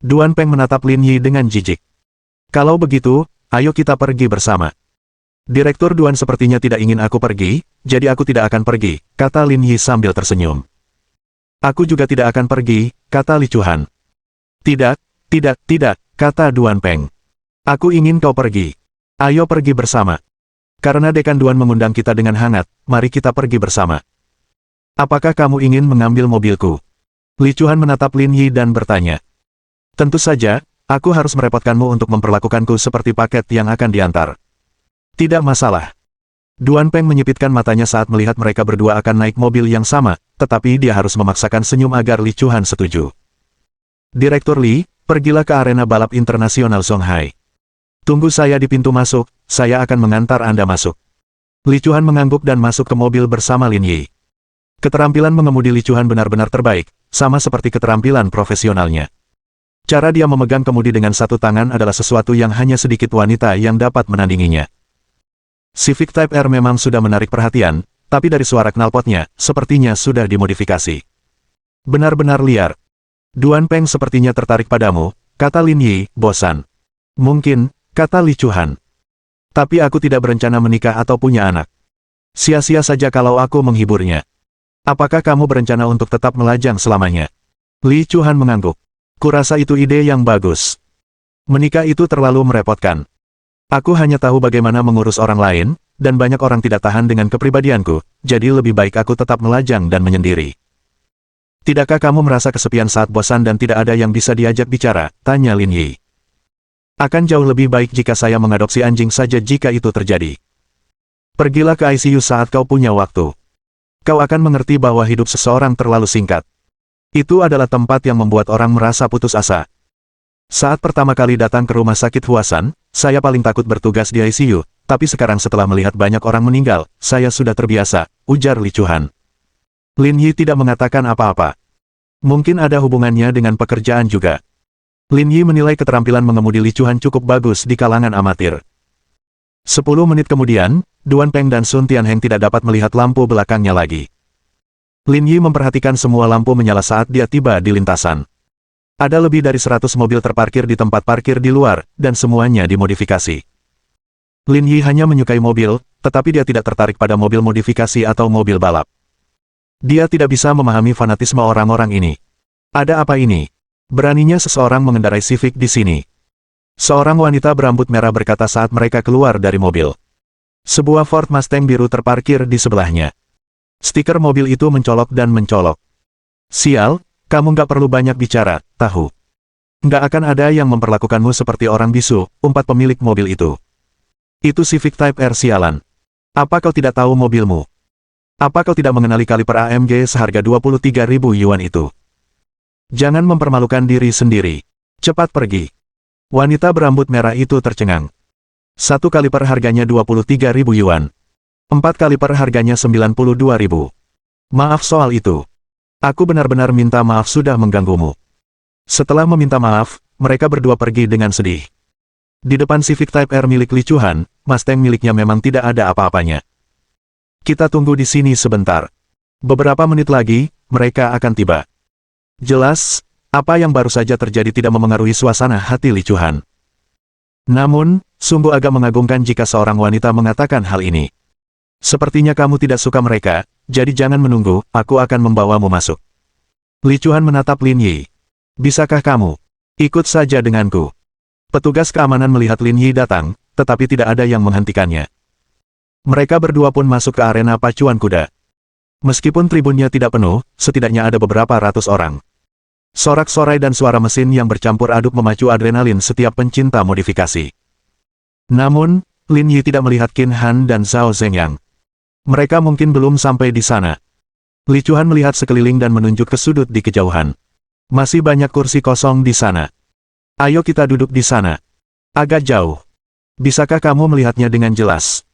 Duan Peng menatap Lin Yi dengan jijik. Kalau begitu, ayo kita pergi bersama. Direktur Duan sepertinya tidak ingin aku pergi, jadi aku tidak akan pergi, kata Lin Yi sambil tersenyum. Aku juga tidak akan pergi, kata Li Chuhan. Tidak, kata Duan Peng. Aku ingin kau pergi. Ayo pergi bersama. Karena Dekan Duan mengundang kita dengan hangat, mari kita pergi bersama. Apakah kamu ingin mengambil mobilku? Li Chuhan menatap Lin Yi dan bertanya. Tentu saja, aku harus merepotkanmu untuk memperlakukanku seperti paket yang akan diantar. Tidak masalah. Duan Peng menyipitkan matanya saat melihat mereka berdua akan naik mobil yang sama, tetapi dia harus memaksakan senyum agar Li Chuhan setuju. Direktur Li, pergilah ke arena balap internasional Zonghai. Tunggu saya di pintu masuk, saya akan mengantar Anda masuk. Li Chuhan mengangguk dan masuk ke mobil bersama Lin Yi. Keterampilan mengemudi Li Chuhan benar-benar terbaik, sama seperti keterampilan profesionalnya. Cara dia memegang kemudi dengan satu tangan adalah sesuatu yang hanya sedikit wanita yang dapat menandinginya. Civic Type R memang sudah menarik perhatian, tapi dari suara knalpotnya, sepertinya sudah dimodifikasi. Benar-benar liar. Duan Peng sepertinya tertarik padamu, kata Lin Yi, bosan. Mungkin, kata Li Chuhan. Tapi aku tidak berencana menikah atau punya anak. Sia-sia saja kalau aku menghiburnya. Apakah kamu berencana untuk tetap melajang selamanya? Li Chuhan mengangguk. Kurasa itu ide yang bagus. Menikah itu terlalu merepotkan. Aku hanya tahu bagaimana mengurus orang lain, dan banyak orang tidak tahan dengan kepribadianku, jadi lebih baik aku tetap melajang dan menyendiri. Tidakkah kamu merasa kesepian saat bosan dan tidak ada yang bisa diajak bicara? Tanya Lin Yi. Akan jauh lebih baik jika saya mengadopsi anjing saja jika itu terjadi. Pergilah ke ICU saat kau punya waktu. Kau akan mengerti bahwa hidup seseorang terlalu singkat. Itu adalah tempat yang membuat orang merasa putus asa. Saat pertama kali datang ke rumah sakit Huasan, saya paling takut bertugas di ICU, tapi sekarang setelah melihat banyak orang meninggal, saya sudah terbiasa, ujar Li Chuhan. Lin Yi tidak mengatakan apa-apa. Mungkin ada hubungannya dengan pekerjaan juga. Lin Yi menilai keterampilan mengemudi Li Chuhan cukup bagus di kalangan amatir. 10 menit kemudian, Duan Peng dan Sun Tianheng tidak dapat melihat lampu belakangnya lagi. Lin Yi memperhatikan semua lampu menyala saat dia tiba di lintasan. Ada lebih dari 100 mobil terparkir di tempat parkir di luar, dan semuanya dimodifikasi. Lin Yi hanya menyukai mobil, tetapi dia tidak tertarik pada mobil modifikasi atau mobil balap. Dia tidak bisa memahami fanatisme orang-orang ini. Ada apa ini? Beraninya seseorang mengendarai Civic di sini. Seorang wanita berambut merah berkata saat mereka keluar dari mobil. Sebuah Ford Mustang biru terparkir di sebelahnya. Stiker mobil itu mencolok dan mencolok. Sial, kamu nggak perlu banyak bicara, tahu. Nggak akan ada yang memperlakukanmu seperti orang bisu, umpat pemilik mobil itu. Itu Civic Type R sialan. Apa kau tidak tahu mobilmu? Apa kau tidak mengenali kaliper AMG seharga 23.000 yuan itu? Jangan mempermalukan diri sendiri. Cepat pergi. Wanita berambut merah itu tercengang. Satu kaliper harganya 23.000 yuan. 4 kaliper harganya 92.000. Maaf soal itu. Aku benar-benar minta maaf sudah mengganggumu. Setelah meminta maaf, mereka berdua pergi dengan sedih. Di depan Civic Type R milik Li Chuhan, Mustang miliknya memang tidak ada apa-apanya. Kita tunggu di sini sebentar. Beberapa menit lagi, mereka akan tiba. Jelas, apa yang baru saja terjadi tidak memengaruhi suasana hati Li Chuhan. Namun, sungguh agak mengagumkan jika seorang wanita mengatakan hal ini. Sepertinya kamu tidak suka mereka, jadi jangan menunggu, aku akan membawamu masuk. Li Chuhan menatap Lin Yi. Bisakah kamu ikut saja denganku? Petugas keamanan melihat Lin Yi datang, tetapi tidak ada yang menghentikannya. Mereka berdua pun masuk ke arena pacuan kuda. Meskipun tribunnya tidak penuh, setidaknya ada beberapa ratus orang. Sorak-sorai dan suara mesin yang bercampur aduk memacu adrenalin setiap pencinta modifikasi. Namun, Lin Yi tidak melihat Qin Han dan Zhao Zhengyang. Mereka mungkin belum sampai di sana. Li Chuhan melihat sekeliling dan menunjuk ke sudut di kejauhan. Masih banyak kursi kosong di sana. Ayo kita duduk di sana. Agak jauh. Bisakah kamu melihatnya dengan jelas?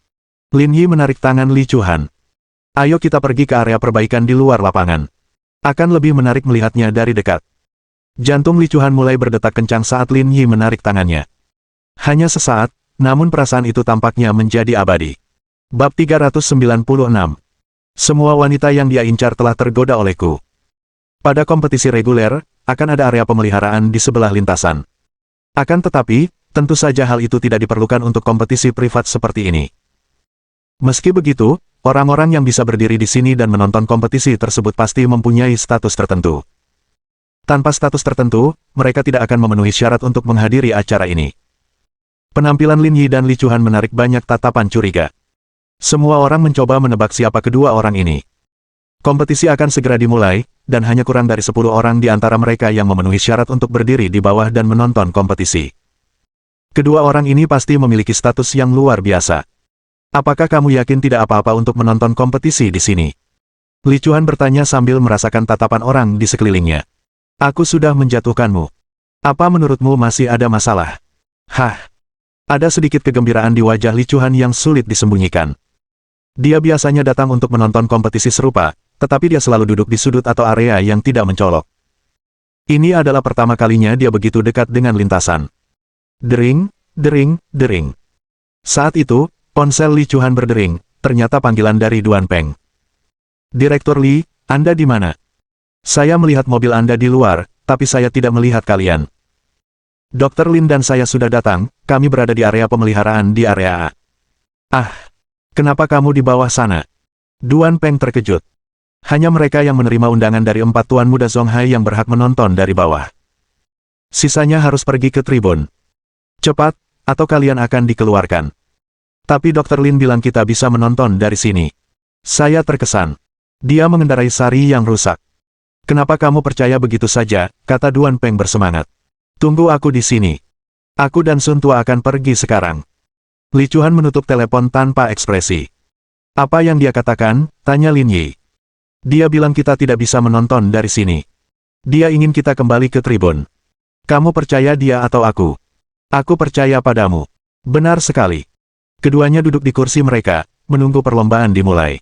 Lin Yi menarik tangan Li Chuhan. Ayo kita pergi ke area perbaikan di luar lapangan. Akan lebih menarik melihatnya dari dekat. Jantung Li Chuhan mulai berdetak kencang saat Lin Yi menarik tangannya. Hanya sesaat, namun perasaan itu tampaknya menjadi abadi. Bab 396. Semua wanita yang dia incar telah tergoda olehku. Pada kompetisi reguler, akan ada area pemeliharaan di sebelah lintasan. Akan tetapi, tentu saja hal itu tidak diperlukan untuk kompetisi privat seperti ini. Meski begitu, orang-orang yang bisa berdiri di sini dan menonton kompetisi tersebut pasti mempunyai status tertentu. Tanpa status tertentu, mereka tidak akan memenuhi syarat untuk menghadiri acara ini. Penampilan Lin Yi dan Li Chuhan menarik banyak tatapan curiga. Semua orang mencoba menebak siapa kedua orang ini. Kompetisi akan segera dimulai, dan hanya kurang dari 10 orang di antara mereka yang memenuhi syarat untuk berdiri di bawah dan menonton kompetisi. Kedua orang ini pasti memiliki status yang luar biasa. Apakah kamu yakin tidak apa-apa untuk menonton kompetisi di sini? Li Chuhan bertanya sambil merasakan tatapan orang di sekelilingnya. Aku sudah menjatuhkanmu. Apa menurutmu masih ada masalah? Hah? Ada sedikit kegembiraan di wajah Li Chuhan yang sulit disembunyikan. Dia biasanya datang untuk menonton kompetisi serupa, tetapi dia selalu duduk di sudut atau area yang tidak mencolok. Ini adalah pertama kalinya dia begitu dekat dengan lintasan. Dering, dering, dering. Saat itu, ponsel Li Chuhan berdering, ternyata panggilan dari Duan Peng. Direktur Li, Anda di mana? Saya melihat mobil Anda di luar, tapi saya tidak melihat kalian. Dr. Lin dan saya sudah datang, kami berada di area pemeliharaan di area A. Ah, kenapa kamu di bawah sana? Duan Peng terkejut. Hanya mereka yang menerima undangan dari 4 tuan muda Zonghai yang berhak menonton dari bawah. Sisanya harus pergi ke tribun. Cepat, atau kalian akan dikeluarkan. Tapi Dr. Lin bilang kita bisa menonton dari sini. Saya terkesan. Dia mengendarai sari yang rusak. Kenapa kamu percaya begitu saja, kata Duan Peng bersemangat. Tunggu aku di sini. Aku dan Sun Tua akan pergi sekarang. Li Chuhan menutup telepon tanpa ekspresi. Apa yang dia katakan, tanya Lin Yi. Dia bilang kita tidak bisa menonton dari sini. Dia ingin kita kembali ke tribun. Kamu percaya dia atau aku? Aku percaya padamu. Benar sekali. Keduanya duduk di kursi mereka, menunggu perlombaan dimulai.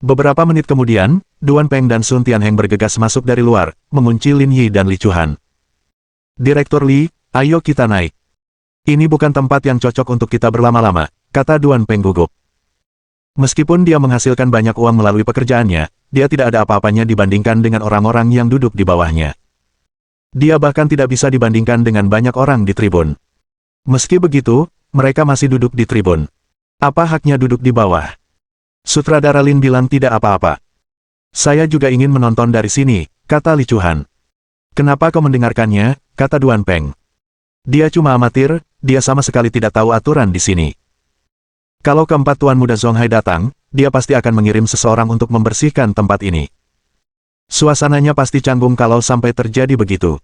Beberapa menit kemudian, Duan Peng dan Sun Tianheng bergegas masuk dari luar, mengunci Lin Yi dan Li Chuhan. Direktur Li, ayo kita naik. Ini bukan tempat yang cocok untuk kita berlama-lama, kata Duan Peng gugup. Meskipun dia menghasilkan banyak uang melalui pekerjaannya, dia tidak ada apa-apanya dibandingkan dengan orang-orang yang duduk di bawahnya. Dia bahkan tidak bisa dibandingkan dengan banyak orang di tribun. Meski begitu, mereka masih duduk di tribun. Apa haknya duduk di bawah? Sutradara Lin bilang tidak apa-apa. Saya juga ingin menonton dari sini, kata Li Chuhan. Kenapa kau mendengarkannya, kata Duan Peng. Dia cuma amatir, dia sama sekali tidak tahu aturan di sini. Kalau keempat tuan muda Zonghai datang, dia pasti akan mengirim seseorang untuk membersihkan tempat ini. Suasananya pasti canggung kalau sampai terjadi begitu.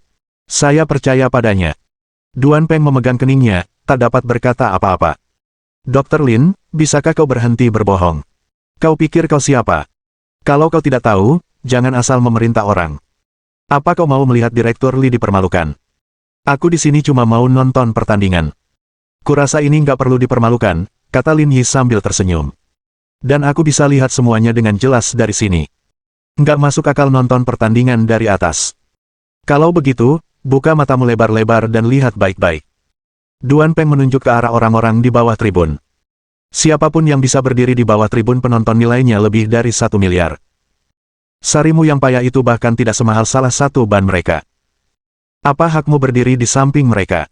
Saya percaya padanya. Duan Peng memegang keningnya, tak dapat berkata apa-apa. Dr. Lin, bisakah kau berhenti berbohong? Kau pikir kau siapa? Kalau kau tidak tahu, jangan asal memerintah orang. Apa kau mau melihat Direktur Li dipermalukan? Aku di sini cuma mau nonton pertandingan. Kurasa ini nggak perlu dipermalukan, kata Lin Yi sambil tersenyum. Dan aku bisa lihat semuanya dengan jelas dari sini. Nggak masuk akal nonton pertandingan dari atas. Kalau begitu, buka matamu lebar-lebar dan lihat baik-baik. Duan Peng menunjuk ke arah orang-orang di bawah tribun. Siapapun yang bisa berdiri di bawah tribun penonton nilainya lebih dari 1 miliar. Sarimu yang payah itu bahkan tidak semahal salah satu ban mereka. Apa hakmu berdiri di samping mereka?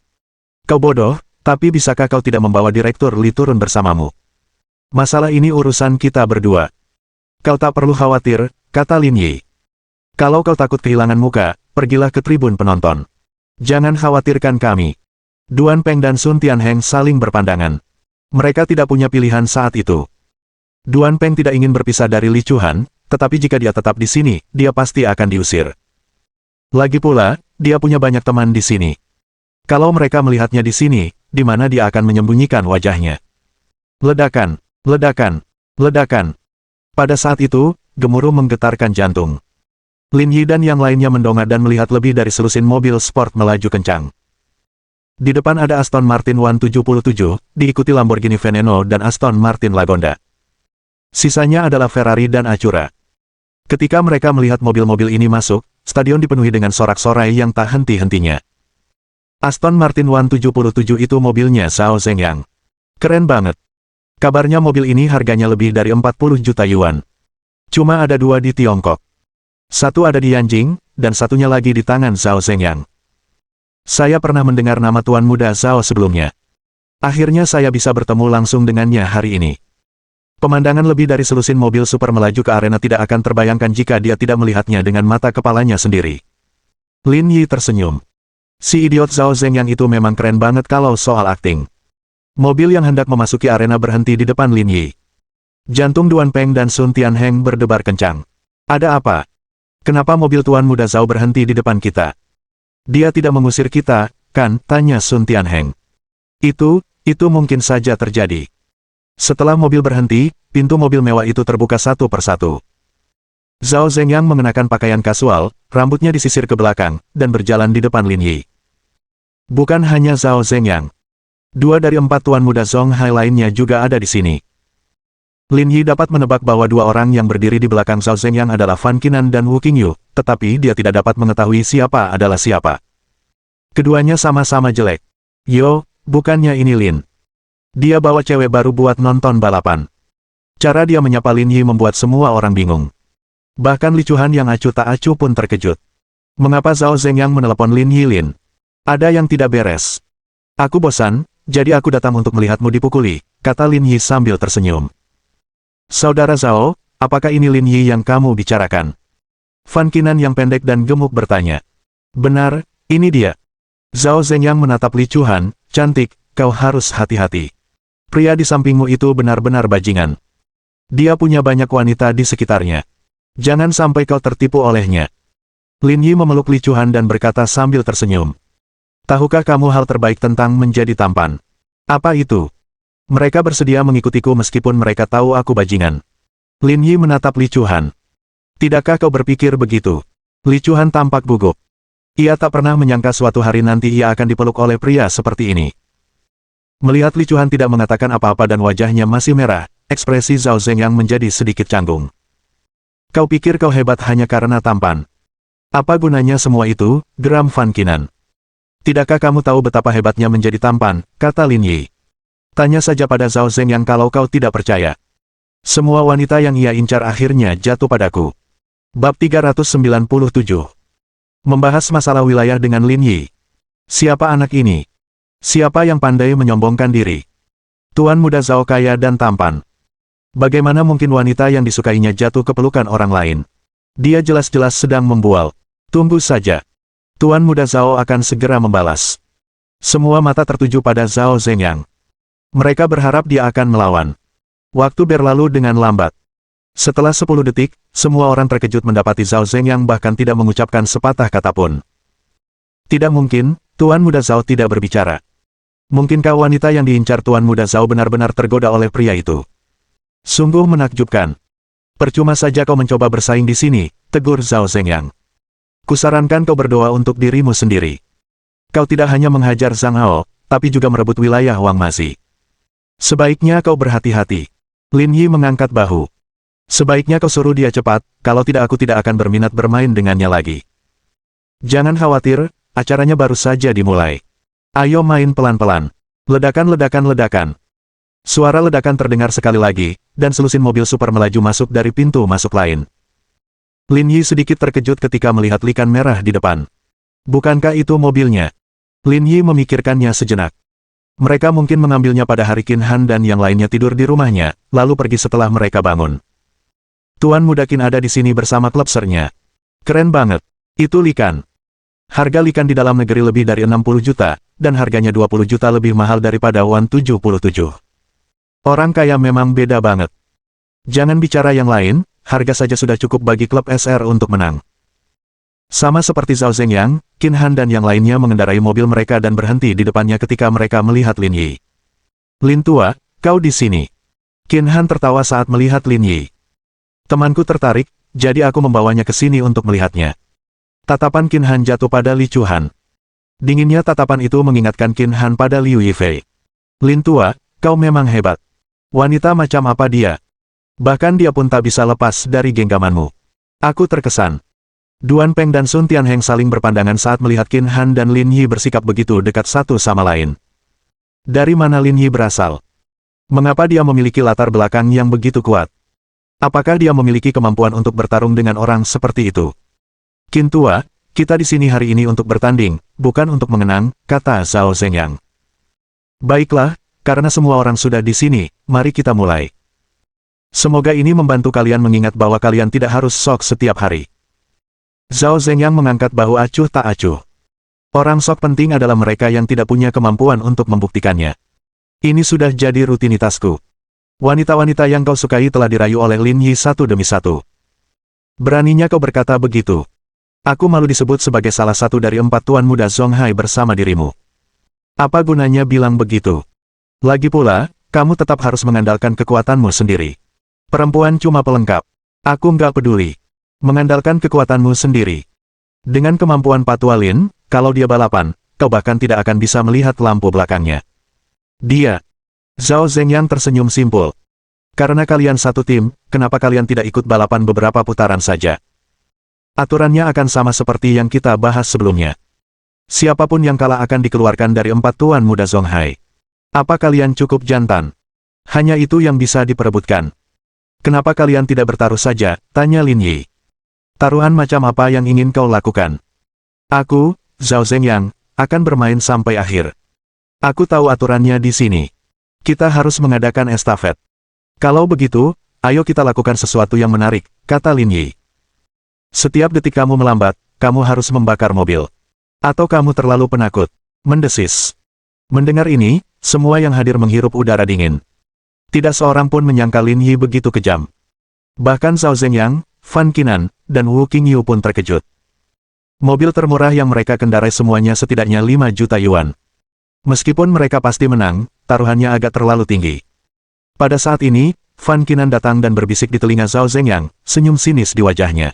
Kau bodoh, tapi bisakah kau tidak membawa Direktur Li turun bersamamu? Masalah ini urusan kita berdua. Kau tak perlu khawatir, kata Lin Yi. Kalau kau takut kehilangan muka, pergilah ke tribun penonton. Jangan khawatirkan kami. Duan Peng dan Sun Tianheng saling berpandangan. Mereka tidak punya pilihan saat itu. Duan Peng tidak ingin berpisah dari Li Chuhan, tetapi jika dia tetap di sini, dia pasti akan diusir. Lagi pula, dia punya banyak teman di sini. Kalau mereka melihatnya di sini, di mana dia akan menyembunyikan wajahnya? Ledakan, ledakan, ledakan. Pada saat itu, gemuruh menggetarkan jantung. Lin Yi dan yang lainnya mendongak dan melihat lebih dari selusin mobil sport melaju kencang. Di depan ada Aston Martin 177, diikuti Lamborghini Veneno dan Aston Martin Lagonda. Sisanya adalah Ferrari dan Acura. Ketika mereka melihat mobil-mobil ini masuk, stadion dipenuhi dengan sorak-sorai yang tak henti-hentinya. Aston Martin 177 itu mobilnya Zhao Zhengyang. Keren banget. Kabarnya mobil ini harganya lebih dari 40 juta yuan. Cuma ada 2 di Tiongkok. Satu ada di Yanjing, dan satunya lagi di tangan Zhao Zhengyang. Saya pernah mendengar nama tuan muda Zhao sebelumnya. Akhirnya saya bisa bertemu langsung dengannya hari ini. Pemandangan lebih dari selusin mobil super melaju ke arena tidak akan terbayangkan jika dia tidak melihatnya dengan mata kepalanya sendiri. Lin Yi tersenyum. Si idiot Zhao Zhengyang itu memang keren banget kalau soal akting. Mobil yang hendak memasuki arena berhenti di depan Lin Yi. Jantung Duan Peng dan Sun Tianheng berdebar kencang. Ada apa? Kenapa mobil tuan muda Zhao berhenti di depan kita? Dia tidak mengusir kita, kan? Tanya Sun Tianheng. Itu mungkin saja terjadi. Setelah mobil berhenti, pintu mobil mewah itu terbuka satu persatu. Zhao Zhengyang mengenakan pakaian kasual, rambutnya disisir ke belakang, dan berjalan di depan Lin Yi. Bukan hanya Zhao Zhengyang. 2 dari 4 tuan muda Zonghai lainnya juga ada di sini. Lin Yi dapat menebak bahwa dua orang yang berdiri di belakang Zhao Zhengyang adalah Fan Qinan dan Wu Qingyu, tetapi dia tidak dapat mengetahui siapa adalah siapa. Keduanya sama-sama jelek. Yo, bukannya ini Lin. Dia bawa cewek baru buat nonton balapan. Cara dia menyapa Lin Yi membuat semua orang bingung. Bahkan Li Chuhan yang acuh tak acuh pun terkejut. Mengapa Zhao Zhengyang menelepon Lin Yi? Lin? Ada yang tidak beres. Aku bosan, jadi aku datang untuk melihatmu dipukuli, kata Lin Yi sambil tersenyum. Saudara Zhao, apakah ini Lin Yi yang kamu bicarakan? Fan Qinan yang pendek dan gemuk bertanya. Benar, ini dia. Zhao Zhengyang menatap Li Chuhan, cantik, kau harus hati-hati. Pria di sampingmu itu benar-benar bajingan. Dia punya banyak wanita di sekitarnya. Jangan sampai kau tertipu olehnya. Lin Yi memeluk Li Chuhan dan berkata sambil tersenyum. Tahukah kamu hal terbaik tentang menjadi tampan? Apa itu? Mereka bersedia mengikutiku meskipun mereka tahu aku bajingan. Lin Yi menatap Li Chuhan. Tidakkah kau berpikir begitu? Li Chuhan tampak gugup. Ia tak pernah menyangka suatu hari nanti ia akan dipeluk oleh pria seperti ini. Melihat Li Chuhan tidak mengatakan apa-apa dan wajahnya masih merah, ekspresi Zhao Zhengyang menjadi sedikit canggung. Kau pikir kau hebat hanya karena tampan? Apa gunanya semua itu? Geram Fan Qinan. Tidakkah kamu tahu betapa hebatnya menjadi tampan? Kata Lin Yi. Tanya saja pada Zhao Zhengyang kalau kau tidak percaya. Semua wanita yang ia incar akhirnya jatuh padaku. Bab 397. Membahas masalah wilayah dengan Lin Yi. Siapa anak ini? Siapa yang pandai menyombongkan diri? Tuan muda Zhao kaya dan tampan. Bagaimana mungkin wanita yang disukainya jatuh ke pelukan orang lain? Dia jelas-jelas sedang membual. Tunggu saja. Tuan muda Zhao akan segera membalas. Semua mata tertuju pada Zhao Zhengyang. Mereka berharap dia akan melawan. Waktu berlalu dengan lambat. Setelah 10 detik, semua orang terkejut mendapati Zhao Zhengyang bahkan tidak mengucapkan sepatah kata pun. Tidak mungkin, Tuan muda Zhao tidak berbicara. Mungkinkah wanita yang diincar Tuan muda Zhao benar-benar tergoda oleh pria itu? Sungguh menakjubkan. Percuma saja kau mencoba bersaing di sini, tegur Zhao Zhengyang. Kusarankan kau berdoa untuk dirimu sendiri. Kau tidak hanya menghajar Zhang Hao, tapi juga merebut wilayah Wang Maxi. Sebaiknya kau berhati-hati. Lin Yi mengangkat bahu. Sebaiknya kau suruh dia cepat, kalau tidak aku tidak akan berminat bermain dengannya lagi. Jangan khawatir, acaranya baru saja dimulai. Ayo main pelan-pelan. Ledakan-ledakan-ledakan. Suara ledakan terdengar sekali lagi, dan selusin mobil super melaju masuk dari pintu masuk lain. Lin Yi sedikit terkejut ketika melihat likan merah di depan. Bukankah itu mobilnya? Lin Yi memikirkannya sejenak. Mereka mungkin mengambilnya pada hari Qin Han dan yang lainnya tidur di rumahnya, lalu pergi setelah mereka bangun. Tuan muda Qin ada di sini bersama klubsernya. Keren banget. Itu likan. Harga likan di dalam negeri lebih dari 60 juta, dan harganya 20 juta lebih mahal daripada Wan 77. Orang kaya memang beda banget. Jangan bicara yang lain, harga saja sudah cukup bagi klub SR untuk menang. Sama seperti Zhao Zhengyang, Qin Han dan yang lainnya mengendarai mobil mereka dan berhenti di depannya ketika mereka melihat Lin Yi. Lin tua, kau di sini. Qin Han tertawa saat melihat Lin Yi. Temanku tertarik, jadi aku membawanya ke sini untuk melihatnya. Tatapan Qin Han jatuh pada Li Chuhan. Dinginnya tatapan itu mengingatkan Qin Han pada Liu Yifei. Lin tua, kau memang hebat. Wanita macam apa dia? Bahkan dia pun tak bisa lepas dari genggamanmu. Aku terkesan. Duan Peng dan Sun Tianheng saling berpandangan saat melihat Qin Han dan Lin Yi bersikap begitu dekat satu sama lain. Dari mana Lin Yi berasal? Mengapa dia memiliki latar belakang yang begitu kuat? Apakah dia memiliki kemampuan untuk bertarung dengan orang seperti itu? Qin tua, kita di sini hari ini untuk bertanding, bukan untuk mengenang, kata Zhao Zhengyang. Baiklah, karena semua orang sudah di sini, mari kita mulai. Semoga ini membantu kalian mengingat bahwa kalian tidak harus sok setiap hari. Zhao Zhengyang mengangkat bahu acuh tak acuh. Orang sok penting adalah mereka yang tidak punya kemampuan untuk membuktikannya. Ini sudah jadi rutinitasku. Wanita-wanita yang kau sukai telah dirayu oleh Lin Yi satu demi satu. Beraninya kau berkata begitu. Aku malu disebut sebagai salah satu dari 4 tuan muda Zonghai bersama dirimu. Apa gunanya bilang begitu? Lagi pula, kamu tetap harus mengandalkan kekuatanmu sendiri. Perempuan cuma pelengkap. Aku nggak peduli. Mengandalkan kekuatanmu sendiri. Dengan kemampuan Patua Lin, kalau dia balapan, kau bahkan tidak akan bisa melihat lampu belakangnya. Dia. Zhao Zhengyang tersenyum simpul. Karena kalian satu tim, kenapa kalian tidak ikut balapan beberapa putaran saja? Aturannya akan sama seperti yang kita bahas sebelumnya. Siapapun yang kalah akan dikeluarkan dari 4 tuan muda Zonghai. Apa kalian cukup jantan? Hanya itu yang bisa diperebutkan. Kenapa kalian tidak bertaruh saja? Tanya Lin Yi. Taruhan macam apa yang ingin kau lakukan? Aku, Zhao Zhengyang, akan bermain sampai akhir. Aku tahu aturannya di sini. Kita harus mengadakan estafet. Kalau begitu, ayo kita lakukan sesuatu yang menarik, kata Lin Yi. Setiap detik kamu melambat, kamu harus membakar mobil. Atau kamu terlalu penakut. Mendesis. Mendengar ini, semua yang hadir menghirup udara dingin. Tidak seorang pun menyangka Lin Yi begitu kejam. Bahkan Zhao Zhengyang, Fan Qinan, dan Wu Qingyu pun terkejut. Mobil termurah yang mereka kendarai semuanya setidaknya 5 juta yuan. Meskipun mereka pasti menang, taruhannya agak terlalu tinggi. Pada saat ini, Fan Qinan datang dan berbisik di telinga Zhao Zhengyang, senyum sinis di wajahnya.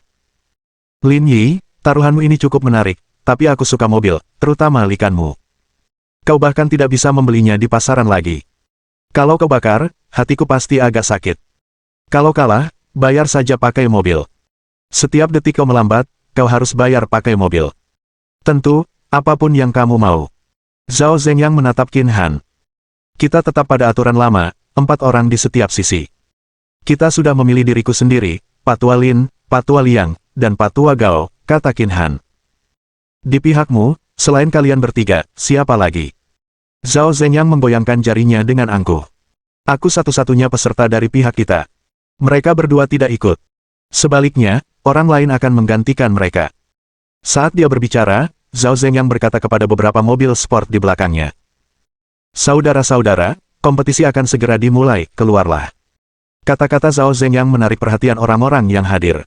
Lin Yi, taruhanmu ini cukup menarik, tapi aku suka mobil, terutama likanmu. Kau bahkan tidak bisa membelinya di pasaran lagi. Kalau kau bakar, hatiku pasti agak sakit. Kalau kalah, bayar saja pakai mobil. Setiap detik kau melambat, kau harus bayar pakai mobil. Tentu, apapun yang kamu mau. Zhao Zhengyang menatap Qin Han. Kita tetap pada aturan lama, 4 orang di setiap sisi. Kita sudah memilih diriku sendiri, Patua Lin, Patua Liang, dan Patua Gao, kata Qin Han. Di pihakmu, selain kalian bertiga, siapa lagi? Zhao Zhengyang menggoyangkan jarinya dengan angkuh. Aku satu-satunya peserta dari pihak kita. Mereka berdua tidak ikut. Sebaliknya, orang lain akan menggantikan mereka. Saat dia berbicara, Zhao Zhengyang berkata kepada beberapa mobil sport di belakangnya. Saudara-saudara, kompetisi akan segera dimulai, keluarlah. Kata-kata Zhao Zhengyang menarik perhatian orang-orang yang hadir.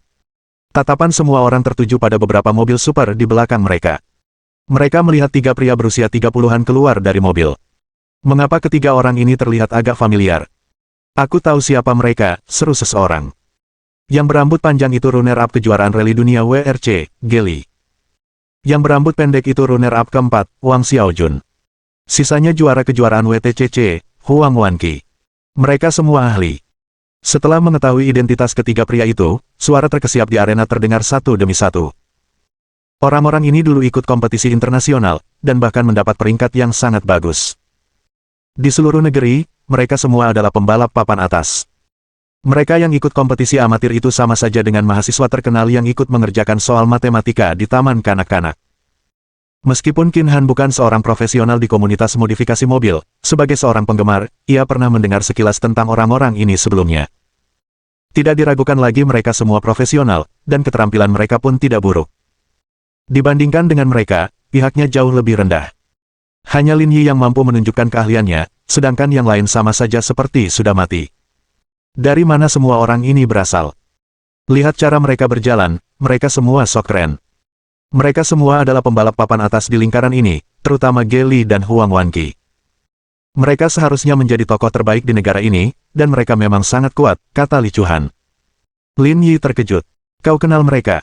Tatapan semua orang tertuju pada beberapa mobil super di belakang mereka. Mereka melihat 3 pria berusia 30-an keluar dari mobil. Mengapa ketiga orang ini terlihat agak familiar? Aku tahu siapa mereka, seru seseorang. Yang berambut panjang itu runner-up kejuaraan rally dunia WRC, Geli. Yang berambut pendek itu runner-up keempat, Wang Xiaojun. Sisanya juara kejuaraan WTCC, Huang Wanqi. Mereka semua ahli. Setelah mengetahui identitas ketiga pria itu, suara terkesiap di arena terdengar satu demi satu. Orang-orang ini dulu ikut kompetisi internasional, dan bahkan mendapat peringkat yang sangat bagus. Di seluruh negeri, mereka semua adalah pembalap papan atas. Mereka yang ikut kompetisi amatir itu sama saja dengan mahasiswa terkenal yang ikut mengerjakan soal matematika di taman kanak-kanak. Meskipun Qin Han bukan seorang profesional di komunitas modifikasi mobil, sebagai seorang penggemar, ia pernah mendengar sekilas tentang orang-orang ini sebelumnya. Tidak diragukan lagi mereka semua profesional, dan keterampilan mereka pun tidak buruk. Dibandingkan dengan mereka, pihaknya jauh lebih rendah. Hanya Lin Yi yang mampu menunjukkan keahliannya, sedangkan yang lain sama saja seperti sudah mati. Dari mana semua orang ini berasal? Lihat cara mereka berjalan, mereka semua sok keren. Mereka semua adalah pembalap papan atas di lingkaran ini, terutama Geli dan Huang Wanqi. Mereka seharusnya menjadi tokoh terbaik di negara ini, dan mereka memang sangat kuat, kata Li Chuhan. Lin Yi terkejut. Kau kenal mereka?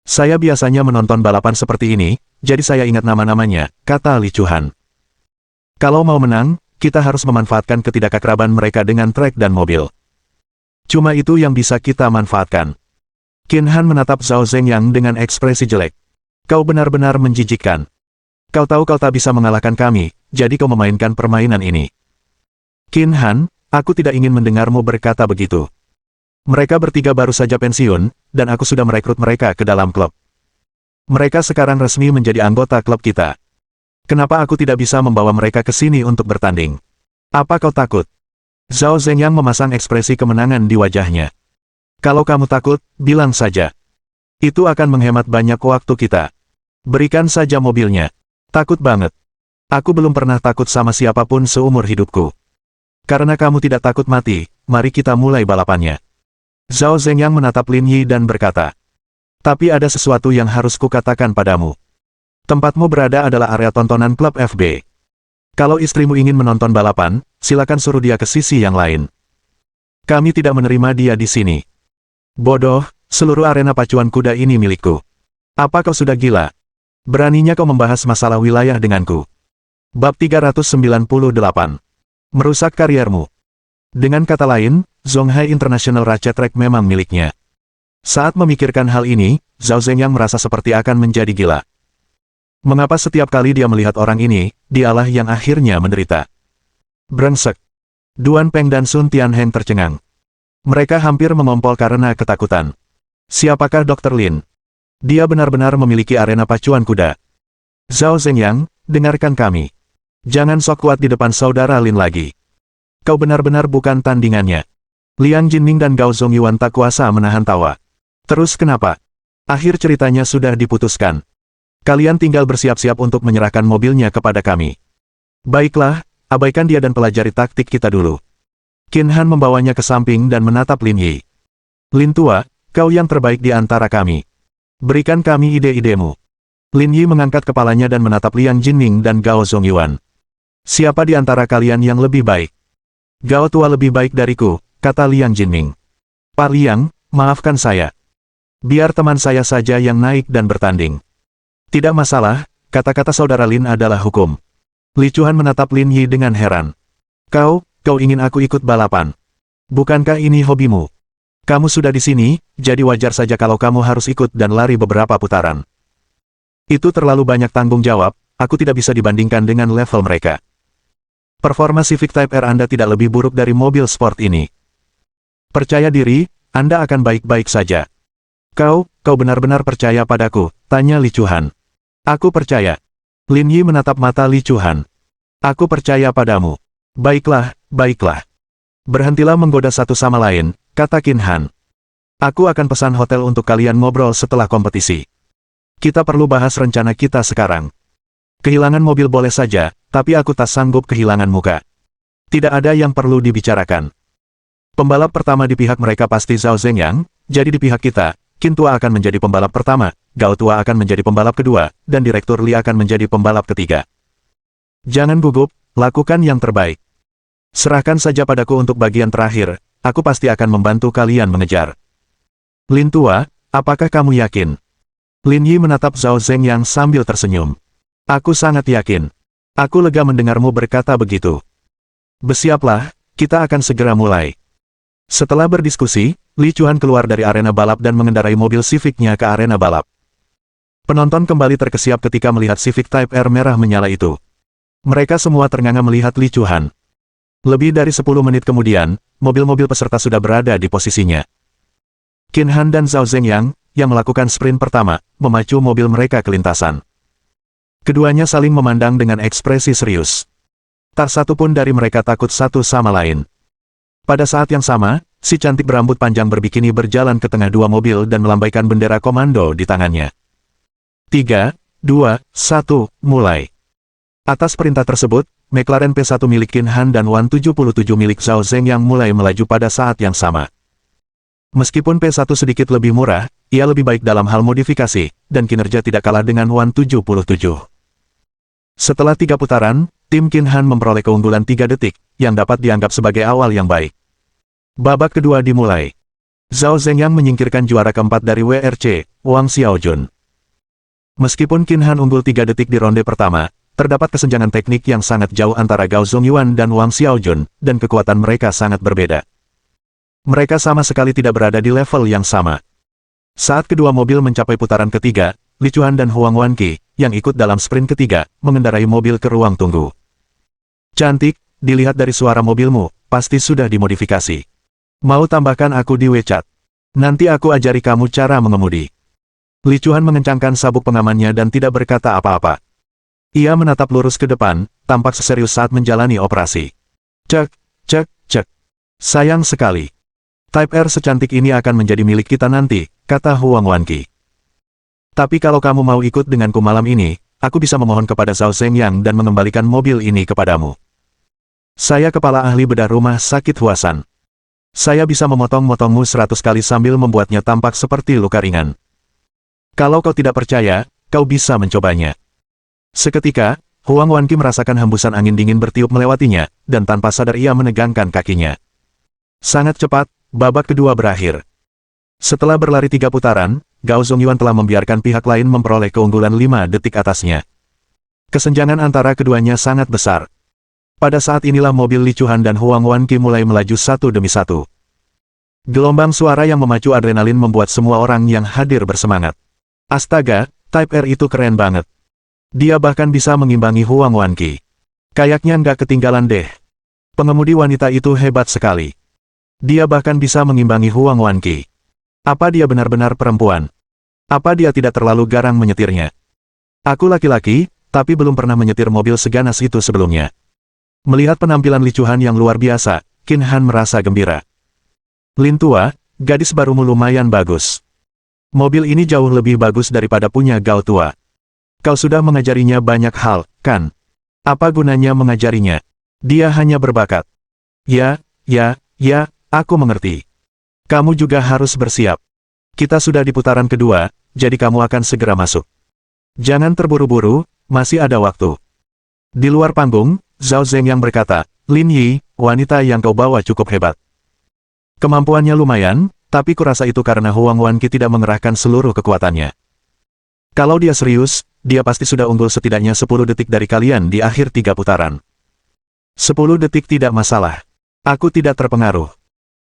Saya biasanya menonton balapan seperti ini, jadi saya ingat nama-namanya, kata Li Chuhan. Kalau mau menang, kita harus memanfaatkan ketidakakraban mereka dengan trek dan mobil. Cuma itu yang bisa kita manfaatkan. Qin Han menatap Zhao Zhengyang dengan ekspresi jelek. Kau benar-benar menjijikkan. Kau tahu kau tak bisa mengalahkan kami, jadi kau memainkan permainan ini. Qin Han, aku tidak ingin mendengarmu berkata begitu. Mereka bertiga baru saja pensiun, dan aku sudah merekrut mereka ke dalam klub. Mereka sekarang resmi menjadi anggota klub kita. Kenapa aku tidak bisa membawa mereka ke sini untuk bertanding? Apa kau takut? Zhao Zhengyang memasang ekspresi kemenangan di wajahnya. Kalau kamu takut, bilang saja. Itu akan menghemat banyak waktu kita. Berikan saja mobilnya. Takut banget. Aku belum pernah takut sama siapapun seumur hidupku. Karena kamu tidak takut mati, mari kita mulai balapannya. Zhao Zhengyang menatap Lin Yi dan berkata. Tapi ada sesuatu yang harus kukatakan padamu. Tempatmu berada adalah area tontonan klub FB. Kalau istrimu ingin menonton balapan, silakan suruh dia ke sisi yang lain. Kami tidak menerima dia di sini. Bodoh, seluruh arena pacuan kuda ini milikku. Apa kau sudah gila? Beraninya kau membahas masalah wilayah denganku. Bab 398. Merusak kariermu. Dengan kata lain, Zonghai International Ratchet Track memang miliknya. Saat memikirkan hal ini, Zhao Zhengyang merasa seperti akan menjadi gila. Mengapa setiap kali dia melihat orang ini, dialah yang akhirnya menderita? Brengsek. Duan Peng dan Sun Tianheng tercengang. Mereka hampir mengompol karena ketakutan. Siapakah Dr. Lin? Dia benar-benar memiliki arena pacuan kuda. Zhao Zhengyang, dengarkan kami. Jangan sok kuat di depan saudara Lin lagi. Kau benar-benar bukan tandingannya. Liang Jinming dan Gao Zongyuan tak kuasa menahan tawa. Terus kenapa? Akhir ceritanya sudah diputuskan. Kalian tinggal bersiap-siap untuk menyerahkan mobilnya kepada kami. Baiklah, abaikan dia dan pelajari taktik kita dulu. Qin Han membawanya ke samping dan menatap Lin Yi. Lin tua, kau yang terbaik di antara kami. Berikan kami ide-idemu. Lin Yi mengangkat kepalanya dan menatap Liang Jinming dan Gao Zongyuan. Siapa di antara kalian yang lebih baik? Gao tua lebih baik dariku, kata Liang Jinming. Pak Liang, maafkan saya. Biar teman saya saja yang naik dan bertanding. Tidak masalah, kata-kata saudara Lin adalah hukum. Li Chuan menatap Lin Yi dengan heran. Kau ingin aku ikut balapan? Bukankah ini hobimu? Kamu sudah di sini, jadi wajar saja kalau kamu harus ikut dan lari beberapa putaran. Itu terlalu banyak tanggung jawab, aku tidak bisa dibandingkan dengan level mereka. Performa Civic Type R Anda tidak lebih buruk dari mobil sport ini. Percaya diri, Anda akan baik-baik saja. Kau benar-benar percaya padaku, tanya Li Chuan. Aku percaya. Lin Yi menatap mata Li Chuan. Aku percaya padamu. Baiklah, baiklah. Berhentilah menggoda satu sama lain, kata Qin Han. Aku akan pesan hotel untuk kalian ngobrol setelah kompetisi. Kita perlu bahas rencana kita sekarang. Kehilangan mobil boleh saja, tapi aku tak sanggup kehilangan muka. Tidak ada yang perlu dibicarakan. Pembalap pertama di pihak mereka pasti Zhao Zhengyang, jadi di pihak kita, Qin Tua akan menjadi pembalap pertama, Gao Tua akan menjadi pembalap kedua, dan Direktur Li akan menjadi pembalap ketiga. Jangan gugup, lakukan yang terbaik. Serahkan saja padaku untuk bagian terakhir, aku pasti akan membantu kalian mengejar. Lin Tua, apakah kamu yakin? Lin Yi menatap Zhao Zhengyang sambil tersenyum. Aku sangat yakin. Aku lega mendengarmu berkata begitu. Bersiaplah, kita akan segera mulai. Setelah berdiskusi, Li Chuan keluar dari arena balap dan mengendarai mobil Civic-nya ke arena balap. Penonton kembali terkesiap ketika melihat Civic Type R merah menyala itu. Mereka semua ternganga melihat Li Chuan. Lebih dari 10 menit kemudian, mobil-mobil peserta sudah berada di posisinya. Qin Han dan Zhao Zhengyang, yang melakukan sprint pertama, memacu mobil mereka ke lintasan. Keduanya saling memandang dengan ekspresi serius. Tak satu pun dari mereka takut satu sama lain. Pada saat yang sama, si cantik berambut panjang berbikini berjalan ke tengah dua mobil dan melambaikan bendera komando di tangannya. 3, 2, 1, mulai. Atas perintah tersebut, McLaren P1 milik Qin Han dan Wan 77 milik Zhao Zhengyang mulai melaju pada saat yang sama. Meskipun P1 sedikit lebih murah, ia lebih baik dalam hal modifikasi, dan kinerja tidak kalah dengan Wan 77. Setelah 3 putaran, tim Qin Han memperoleh keunggulan 3 detik, yang dapat dianggap sebagai awal yang baik. Babak kedua dimulai. Zhao Zhengyang menyingkirkan juara keempat dari WRC, Wang Xiaojun. Meskipun Qin Han unggul 3 detik di ronde pertama, terdapat kesenjangan teknik yang sangat jauh antara Gao Zongyuan dan Wang Xiaojun, dan kekuatan mereka sangat berbeda. Mereka sama sekali tidak berada di level yang sama. Saat kedua mobil mencapai putaran ketiga, Li Chuan dan Huang Wanqi, yang ikut dalam sprint ketiga, mengendarai mobil ke ruang tunggu. Cantik, dilihat dari suara mobilmu, pasti sudah dimodifikasi. Mau tambahkan aku di WeChat? Nanti aku ajari kamu cara mengemudi. Li Chuan mengencangkan sabuk pengamannya dan tidak berkata apa-apa. Ia menatap lurus ke depan, tampak serius saat menjalani operasi. Cek, cek, cek. Sayang sekali. Type R secantik ini akan menjadi milik kita nanti, kata Huang Wanqi. Tapi kalau kamu mau ikut denganku malam ini, aku bisa memohon kepada Zhao Zhengyang dan mengembalikan mobil ini kepadamu. Saya kepala ahli bedah rumah sakit Huasan. Saya bisa memotong-motongmu 100 kali sambil membuatnya tampak seperti luka ringan. Kalau kau tidak percaya, kau bisa mencobanya. Seketika, Huang Wanqi merasakan hembusan angin dingin bertiup melewatinya, dan tanpa sadar ia menegangkan kakinya. Sangat cepat, babak kedua berakhir. Setelah berlari 3 putaran, Gao Zongyuan telah membiarkan pihak lain memperoleh keunggulan 5 detik atasnya. Kesenjangan antara keduanya sangat besar. Pada saat inilah mobil Li Chuan dan Huang Wanqi mulai melaju satu demi satu. Gelombang suara yang memacu adrenalin membuat semua orang yang hadir bersemangat. Astaga, Type R itu keren banget. Dia bahkan bisa mengimbangi Huang Wanqi. Kayaknya nggak ketinggalan deh. Pengemudi wanita itu hebat sekali. Dia bahkan bisa mengimbangi Huang Wanqi. Apa dia benar-benar perempuan? Apa dia tidak terlalu garang menyetirnya? Aku laki-laki, tapi belum pernah menyetir mobil seganas itu sebelumnya. Melihat penampilan Li Chuan yang luar biasa, Qin Han merasa gembira. Lin tua, gadis barumu lumayan bagus. Mobil ini jauh lebih bagus daripada punya Gao tua. Kau sudah mengajarinya banyak hal, kan? Apa gunanya mengajarinya? Dia hanya berbakat. Ya, aku mengerti. Kamu juga harus bersiap. Kita sudah di putaran kedua, jadi kamu akan segera masuk. Jangan terburu-buru, masih ada waktu. Di luar panggung, Zhao Zeng yang berkata, Lin Yi, wanita yang kau bawa cukup hebat. Kemampuannya lumayan, tapi kurasa itu karena Huang Wanqi tidak mengerahkan seluruh kekuatannya. Kalau dia serius, dia pasti sudah unggul setidaknya 10 detik dari kalian di akhir 3 putaran. 10 detik tidak masalah. Aku tidak terpengaruh.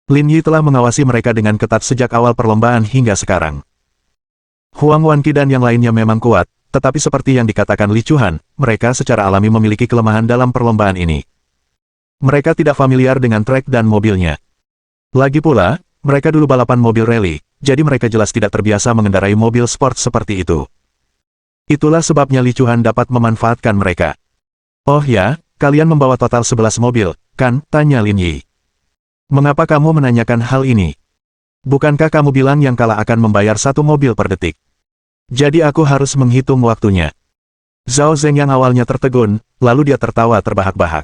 Lin Yi telah mengawasi mereka dengan ketat sejak awal perlombaan hingga sekarang. Huang Wanqi dan yang lainnya memang kuat, tetapi seperti yang dikatakan Li Chuan, mereka secara alami memiliki kelemahan dalam perlombaan ini. Mereka tidak familiar dengan trek dan mobilnya. Lagi pula, mereka dulu balapan mobil rally, jadi mereka jelas tidak terbiasa mengendarai mobil sport seperti itu. Itulah sebabnya Li Chuan dapat memanfaatkan mereka. Oh ya, kalian membawa total 11 mobil, kan? Tanya Lin Yi. Mengapa kamu menanyakan hal ini? Bukankah kamu bilang yang kalah akan membayar 1 mobil per detik? Jadi aku harus menghitung waktunya. Zhao Zeng yang awalnya tertegun, lalu dia tertawa terbahak-bahak.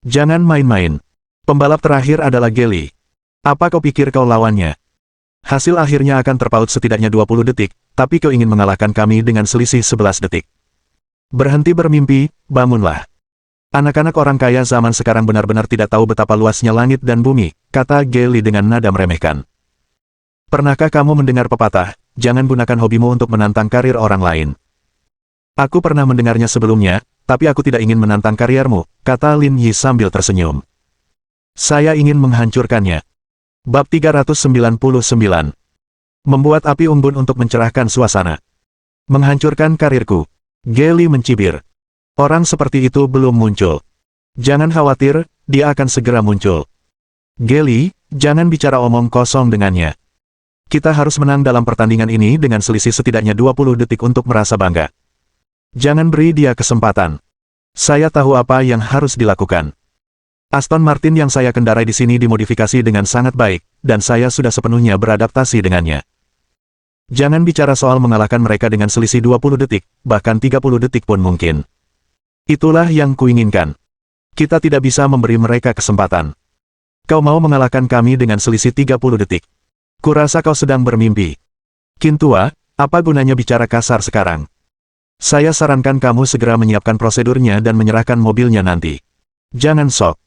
Jangan main-main. Pembalap terakhir adalah Geli. Apa kau pikir kau lawannya? Hasil akhirnya akan terpaut setidaknya 20 detik, tapi kau ingin mengalahkan kami dengan selisih 11 detik. Berhenti bermimpi, bangunlah. Anak-anak orang kaya zaman sekarang benar-benar tidak tahu betapa luasnya langit dan bumi, kata Geli dengan nada meremehkan. Pernahkah kamu mendengar pepatah, jangan gunakan hobimu untuk menantang karir orang lain? Aku pernah mendengarnya sebelumnya, tapi aku tidak ingin menantang kariermu, kata Lin Yi sambil tersenyum. Saya ingin menghancurkannya. Bab 399. Membuat api unggun untuk mencerahkan suasana. Menghancurkan karirku. Geli mencibir. Orang seperti itu belum muncul. Jangan khawatir, dia akan segera muncul. Geli, jangan bicara omong kosong dengannya. Kita harus menang dalam pertandingan ini dengan selisih setidaknya 20 detik untuk merasa bangga. Jangan beri dia kesempatan. Saya tahu apa yang harus dilakukan. Aston Martin yang saya kendarai di sini dimodifikasi dengan sangat baik, dan saya sudah sepenuhnya beradaptasi dengannya. Jangan bicara soal mengalahkan mereka dengan selisih 20 detik, bahkan 30 detik pun mungkin. Itulah yang kuinginkan. Kita tidak bisa memberi mereka kesempatan. Kau mau mengalahkan kami dengan selisih 30 detik. Kurasa kau sedang bermimpi. Qin tua, apa gunanya bicara kasar sekarang? Saya sarankan kamu segera menyiapkan prosedurnya dan menyerahkan mobilnya nanti. Jangan sok.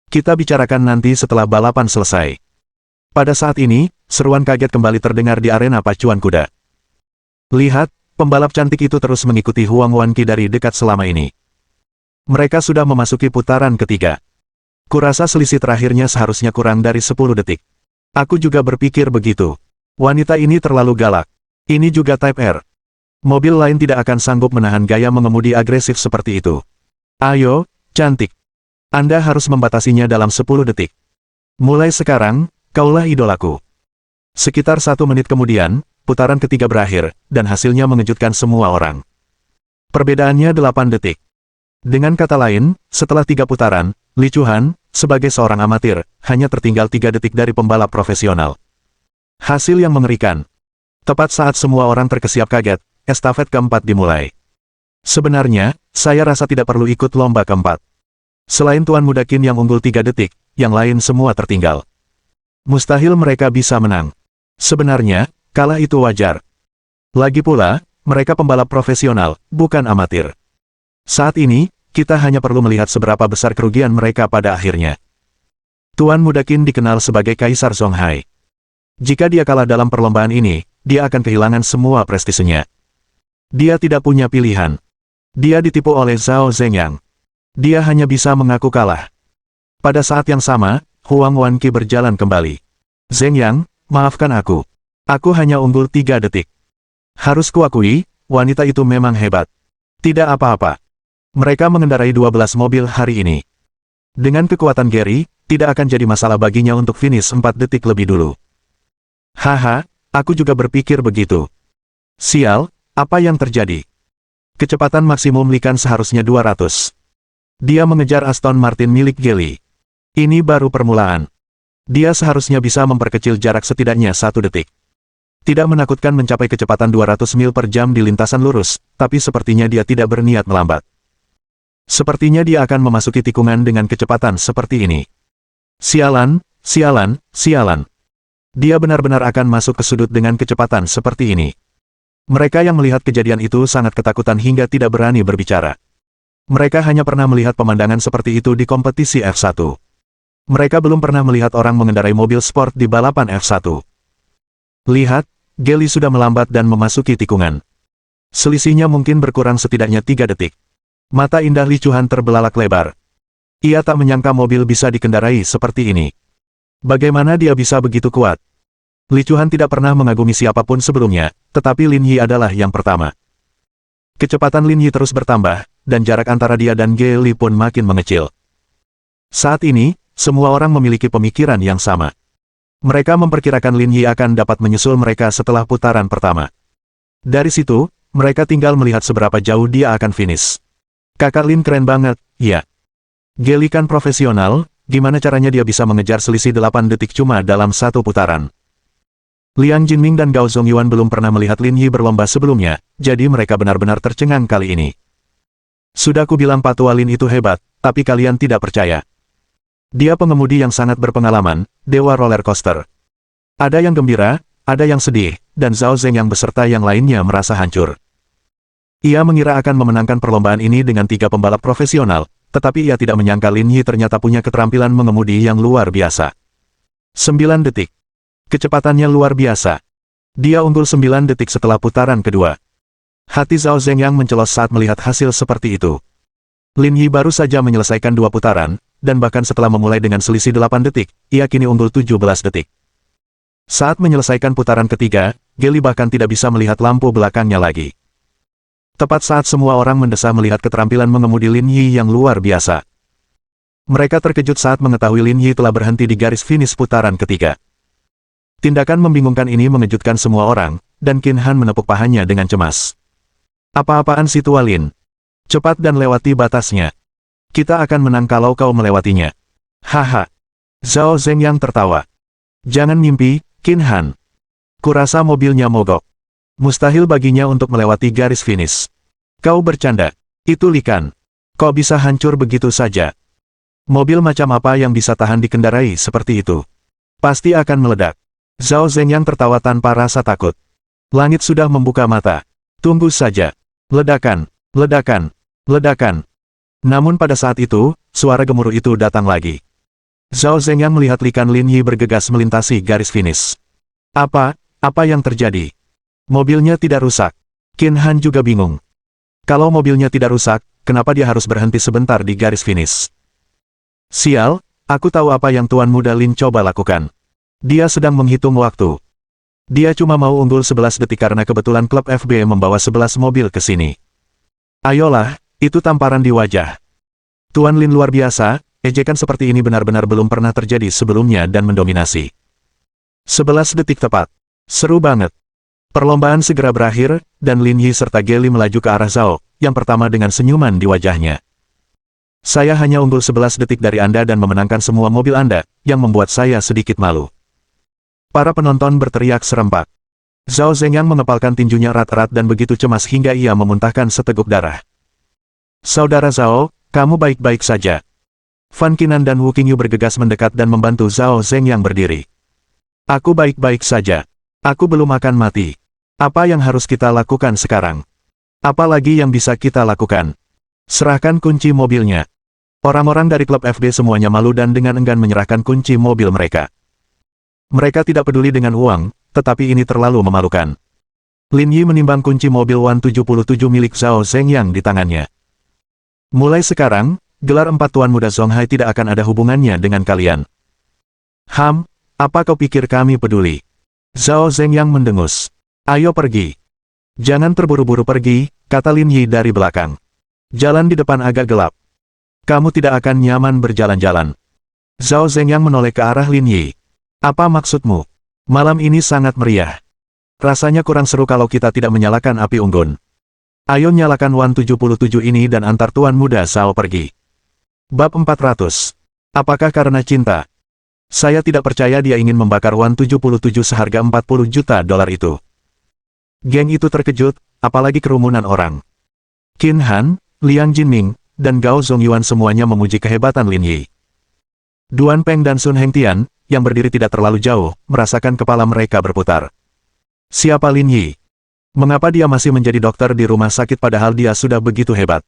Kita bicarakan nanti setelah balapan selesai. Pada saat ini, seruan kaget kembali terdengar di arena pacuan kuda. Lihat, pembalap cantik itu terus mengikuti Huang Wanqi dari dekat selama ini. Mereka sudah memasuki putaran ketiga. Kurasa selisih terakhirnya seharusnya kurang dari 10 detik. Aku juga berpikir begitu. Wanita ini terlalu galak. Ini juga Type R. Mobil lain tidak akan sanggup menahan gaya mengemudi agresif seperti itu. Ayo, cantik. Anda harus membatasinya dalam 10 detik. Mulai sekarang, kaulah idolaku. Sekitar 1 menit kemudian, putaran ketiga berakhir, dan hasilnya mengejutkan semua orang. Perbedaannya 8 detik. Dengan kata lain, setelah 3 putaran, Li Chuan, sebagai seorang amatir, hanya tertinggal 3 detik dari pembalap profesional. Hasil yang mengerikan. Tepat saat semua orang terkesiap kaget, estafet keempat dimulai. Sebenarnya, saya rasa tidak perlu ikut lomba keempat. Selain Tuan Muda Qin yang unggul 3 detik, yang lain semua tertinggal. Mustahil mereka bisa menang. Sebenarnya, kalah itu wajar. Lagi pula, mereka pembalap profesional, bukan amatir. Saat ini, kita hanya perlu melihat seberapa besar kerugian mereka pada akhirnya. Tuan Muda Qin dikenal sebagai Kaisar Zonghai. Jika dia kalah dalam perlombaan ini, dia akan kehilangan semua prestisenya. Dia tidak punya pilihan. Dia ditipu oleh Zhao Zhengyang. Dia hanya bisa mengaku kalah. Pada saat yang sama, Huang Wanqi berjalan kembali. Zhengyang, maafkan aku. Aku hanya unggul 3 detik. Harus kuakui, wanita itu memang hebat. Tidak apa-apa. Mereka mengendarai 12 mobil hari ini. Dengan kekuatan Gary, tidak akan jadi masalah baginya untuk finish 4 detik lebih dulu. Haha, aku juga berpikir begitu. Sial, apa yang terjadi? Kecepatan maksimum Likan seharusnya 200. Dia mengejar Aston Martin milik Gally. Ini baru permulaan. Dia seharusnya bisa memperkecil jarak setidaknya 1 detik. Tidak menakutkan mencapai kecepatan 200 mil per jam di lintasan lurus, tapi sepertinya dia tidak berniat melambat. Sepertinya dia akan memasuki tikungan dengan kecepatan seperti ini. Sialan, sialan, sialan. Dia benar-benar akan masuk ke sudut dengan kecepatan seperti ini. Mereka yang melihat kejadian itu sangat ketakutan hingga tidak berani berbicara. Mereka hanya pernah melihat pemandangan seperti itu di kompetisi F1. Mereka belum pernah melihat orang mengendarai mobil sport di balapan F1. Lihat, Gally sudah melambat dan memasuki tikungan. Selisihnya mungkin berkurang setidaknya 3 detik. Mata indah Li Chuan terbelalak lebar. Ia tak menyangka mobil bisa dikendarai seperti ini. Bagaimana dia bisa begitu kuat? Li Chuan tidak pernah mengagumi siapapun sebelumnya, tetapi Lin Yi adalah yang pertama. Kecepatan Lin Yi terus bertambah, dan jarak antara dia dan Gally pun makin mengecil. Saat ini, semua orang memiliki pemikiran yang sama. Mereka memperkirakan Lin Yi akan dapat menyusul mereka setelah putaran pertama. Dari situ, mereka tinggal melihat seberapa jauh dia akan finish. Kakak Lin keren banget, ya. Gally kan profesional, gimana caranya dia bisa mengejar selisih 8 detik cuma dalam 1 putaran. Liang Jinming dan Gao Zongyuan belum pernah melihat Lin Yi berlomba sebelumnya, jadi mereka benar-benar tercengang kali ini. Sudah kubilang Patua Lin itu hebat, tapi kalian tidak percaya. Dia pengemudi yang sangat berpengalaman, dewa roller coaster. Ada yang gembira, ada yang sedih, dan Zhao Zeng yang beserta yang lainnya merasa hancur. Ia mengira akan memenangkan perlombaan ini dengan 3 pembalap profesional, tetapi ia tidak menyangka Lin Yi ternyata punya keterampilan mengemudi yang luar biasa. 9 detik. Kecepatannya luar biasa. Dia unggul 9 detik setelah putaran kedua. Hati Zhao Zeng yang mencelos saat melihat hasil seperti itu. Lin Yi baru saja menyelesaikan 2 putaran, dan bahkan setelah memulai dengan selisih 8 detik, ia kini unggul 17 detik. Saat menyelesaikan putaran ketiga, Gally bahkan tidak bisa melihat lampu belakangnya lagi. Tepat saat semua orang mendesah melihat keterampilan mengemudi Lin Yi yang luar biasa. Mereka terkejut saat mengetahui Lin Yi telah berhenti di garis finish putaran ketiga. Tindakan membingungkan ini mengejutkan semua orang, dan Qin Han menepuk pahanya dengan cemas. Apa-apaan si tua Lin? Cepat dan lewati batasnya. Kita akan menang kalau kau melewatinya. Haha. Zhao Zeng yang tertawa. Jangan mimpi, Qin Han. Kurasa mobilnya mogok. Mustahil baginya untuk melewati garis finish. Kau bercanda. Itu Likan. Kok bisa hancur begitu saja? Mobil macam apa yang bisa tahan dikendarai seperti itu? Pasti akan meledak. Zhao Zeng yang tertawa tanpa rasa takut. Langit sudah membuka mata. Tunggu saja. Ledakan, ledakan, ledakan. Namun pada saat itu, suara gemuruh itu datang lagi. Zhao Zeng yang melihat Likan Lin Yi bergegas melintasi garis finish. Apa yang terjadi? Mobilnya tidak rusak. Qin Han juga bingung. Kalau mobilnya tidak rusak, kenapa dia harus berhenti sebentar di garis finish? Sial, aku tahu apa yang Tuan Muda Lin coba lakukan. Dia sedang menghitung waktu. Dia cuma mau unggul 11 detik karena kebetulan klub FB membawa 11 mobil ke sini. Ayolah, itu tamparan di wajah. Tuan Lin luar biasa, ejekan seperti ini benar-benar belum pernah terjadi sebelumnya dan mendominasi. 11 detik tepat. Seru banget. Perlombaan segera berakhir, dan Lin Yi serta Gally melaju ke arah Zhao, yang pertama dengan senyuman di wajahnya. Saya hanya unggul 11 detik dari Anda dan memenangkan semua mobil Anda, yang membuat saya sedikit malu. Para penonton berteriak serempak. Zhao Zeng yang mengepalkan tinjunya erat-erat dan begitu cemas hingga ia memuntahkan seteguk darah. Saudara Zhao, kamu baik-baik saja. Fan Qinan dan Wu Qingyu bergegas mendekat dan membantu Zhao Zeng yang berdiri. Aku baik-baik saja. Aku belum akan mati. Apa yang harus kita lakukan sekarang? Apa lagi yang bisa kita lakukan? Serahkan kunci mobilnya. Orang-orang dari klub FB semuanya malu dan dengan enggan menyerahkan kunci mobil mereka. Mereka tidak peduli dengan uang, tetapi ini terlalu memalukan. Lin Yi menimbang kunci mobil Wan 77 milik Zhao Zeng yang di tangannya. Mulai sekarang, gelar 4 Tuan Muda Zonghai tidak akan ada hubungannya dengan kalian. Apa kau pikir kami peduli? Zhao Zhengyang mendengus. Ayo pergi. Jangan terburu-buru pergi, kata Lin Yi dari belakang. Jalan di depan agak gelap. Kamu tidak akan nyaman berjalan-jalan. Zhao Zhengyang menoleh ke arah Lin Yi. Apa maksudmu? Malam ini sangat meriah. Rasanya kurang seru kalau kita tidak menyalakan api unggun. Ayo nyalakan Wan 77 ini dan antar tuan muda Zhao pergi. Bab 400. Apakah karena cinta? Saya tidak percaya dia ingin membakar Wan 77 seharga 40 juta dolar itu. Geng itu terkejut, apalagi kerumunan orang. Qin Han, Liang Jinming, dan Gao Zongyuan semuanya memuji kehebatan Lin Yi. Duan Peng dan Sun Hengtian, yang berdiri tidak terlalu jauh, merasakan kepala mereka berputar. Siapa Lin Yi? Mengapa dia masih menjadi dokter di rumah sakit padahal dia sudah begitu hebat?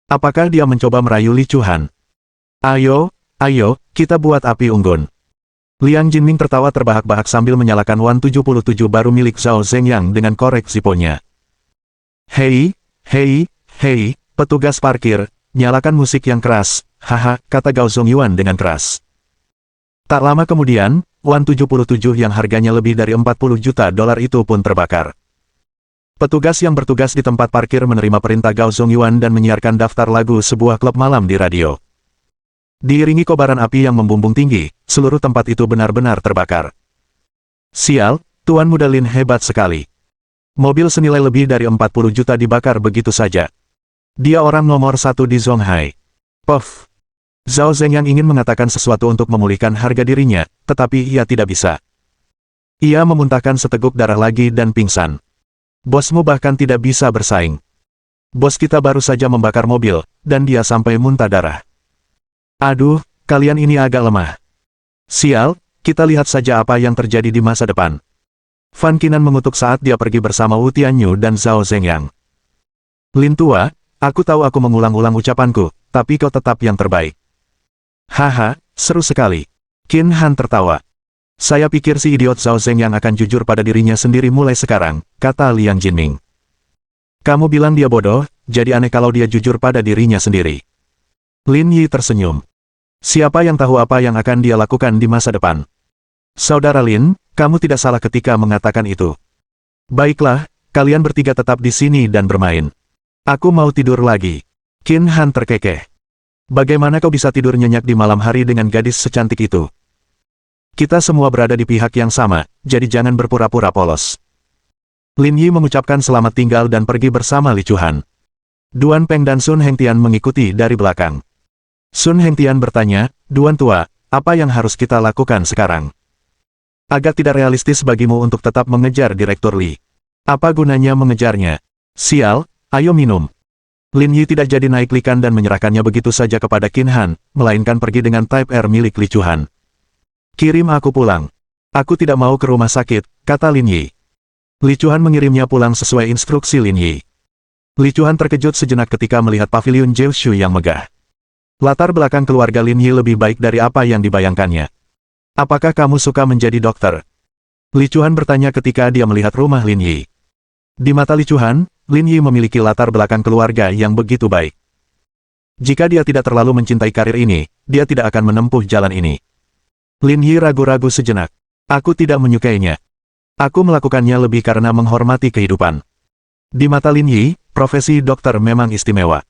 Apakah dia mencoba merayu Li Chuan? Ayo, kita buat api unggun. Liang Jinming tertawa terbahak-bahak sambil menyalakan Wan 77 baru milik Zhao Zhengyang dengan korek Zippo-nya. Hei, petugas parkir, nyalakan musik yang keras, haha, kata Gao Zongyuan dengan keras. Tak lama kemudian, Wan 77 yang harganya lebih dari 40 juta dolar itu pun terbakar. Petugas yang bertugas di tempat parkir menerima perintah Gao Zongyuan dan menyiarkan daftar lagu sebuah klub malam di radio. Diiringi kobaran api yang membumbung tinggi, seluruh tempat itu benar-benar terbakar. Sial, Tuan Muda Lin hebat sekali. Mobil senilai lebih dari 40 juta dibakar begitu saja. Dia orang nomor satu di Zonghai. Puff. Zhao Zhengyang ingin mengatakan sesuatu untuk memulihkan harga dirinya, tetapi ia tidak bisa. Ia memuntahkan seteguk darah lagi dan pingsan. Bosmu bahkan tidak bisa bersaing. Bos kita baru saja membakar mobil, dan dia sampai muntah darah. Aduh, kalian ini agak lemah. Sial, kita lihat saja apa yang terjadi di masa depan. Fan Qinan mengutuk saat dia pergi bersama Wu Tianyu dan Zhao Zhengyang. Lin tua, aku tahu aku mengulang-ulang ucapanku, tapi kau tetap yang terbaik. Haha, seru sekali. Qin Han tertawa. Saya pikir si idiot Zhao Zhengyang akan jujur pada dirinya sendiri mulai sekarang, kata Liang Jinming. Kamu bilang dia bodoh, jadi aneh kalau dia jujur pada dirinya sendiri. Lin Yi tersenyum. Siapa yang tahu apa yang akan dia lakukan di masa depan? Saudara Lin, kamu tidak salah ketika mengatakan itu. Baiklah, kalian bertiga tetap di sini dan bermain. Aku mau tidur lagi. Qin Han terkekeh. Bagaimana kau bisa tidur nyenyak di malam hari dengan gadis secantik itu? Kita semua berada di pihak yang sama, jadi jangan berpura-pura polos. Lin Yi mengucapkan selamat tinggal dan pergi bersama Li Chuan. Duan Peng dan Sun Hengtian mengikuti dari belakang. Sun Hengtian bertanya, Duan tua, apa yang harus kita lakukan sekarang? Agak tidak realistis bagimu untuk tetap mengejar Direktur Li. Apa gunanya mengejarnya? Sial, ayo minum. Lin Yi tidak jadi naik likan dan menyerahkannya begitu saja kepada Qin Han, melainkan pergi dengan Type R milik Li Chuan. Kirim aku pulang. Aku tidak mau ke rumah sakit, kata Lin Yi. Li Chuan mengirimnya pulang sesuai instruksi Lin Yi. Li Chuan terkejut sejenak ketika melihat paviliun Jiushu yang megah. Latar belakang keluarga Lin Yi lebih baik dari apa yang dibayangkannya. Apakah kamu suka menjadi dokter? Li Chuan bertanya ketika dia melihat rumah Lin Yi. Di mata Li Chuan, Lin Yi memiliki latar belakang keluarga yang begitu baik. Jika dia tidak terlalu mencintai karir ini, dia tidak akan menempuh jalan ini. Lin Yi ragu-ragu sejenak. Aku tidak menyukainya. Aku melakukannya lebih karena menghormati kehidupan. Di mata Lin Yi, profesi dokter memang istimewa.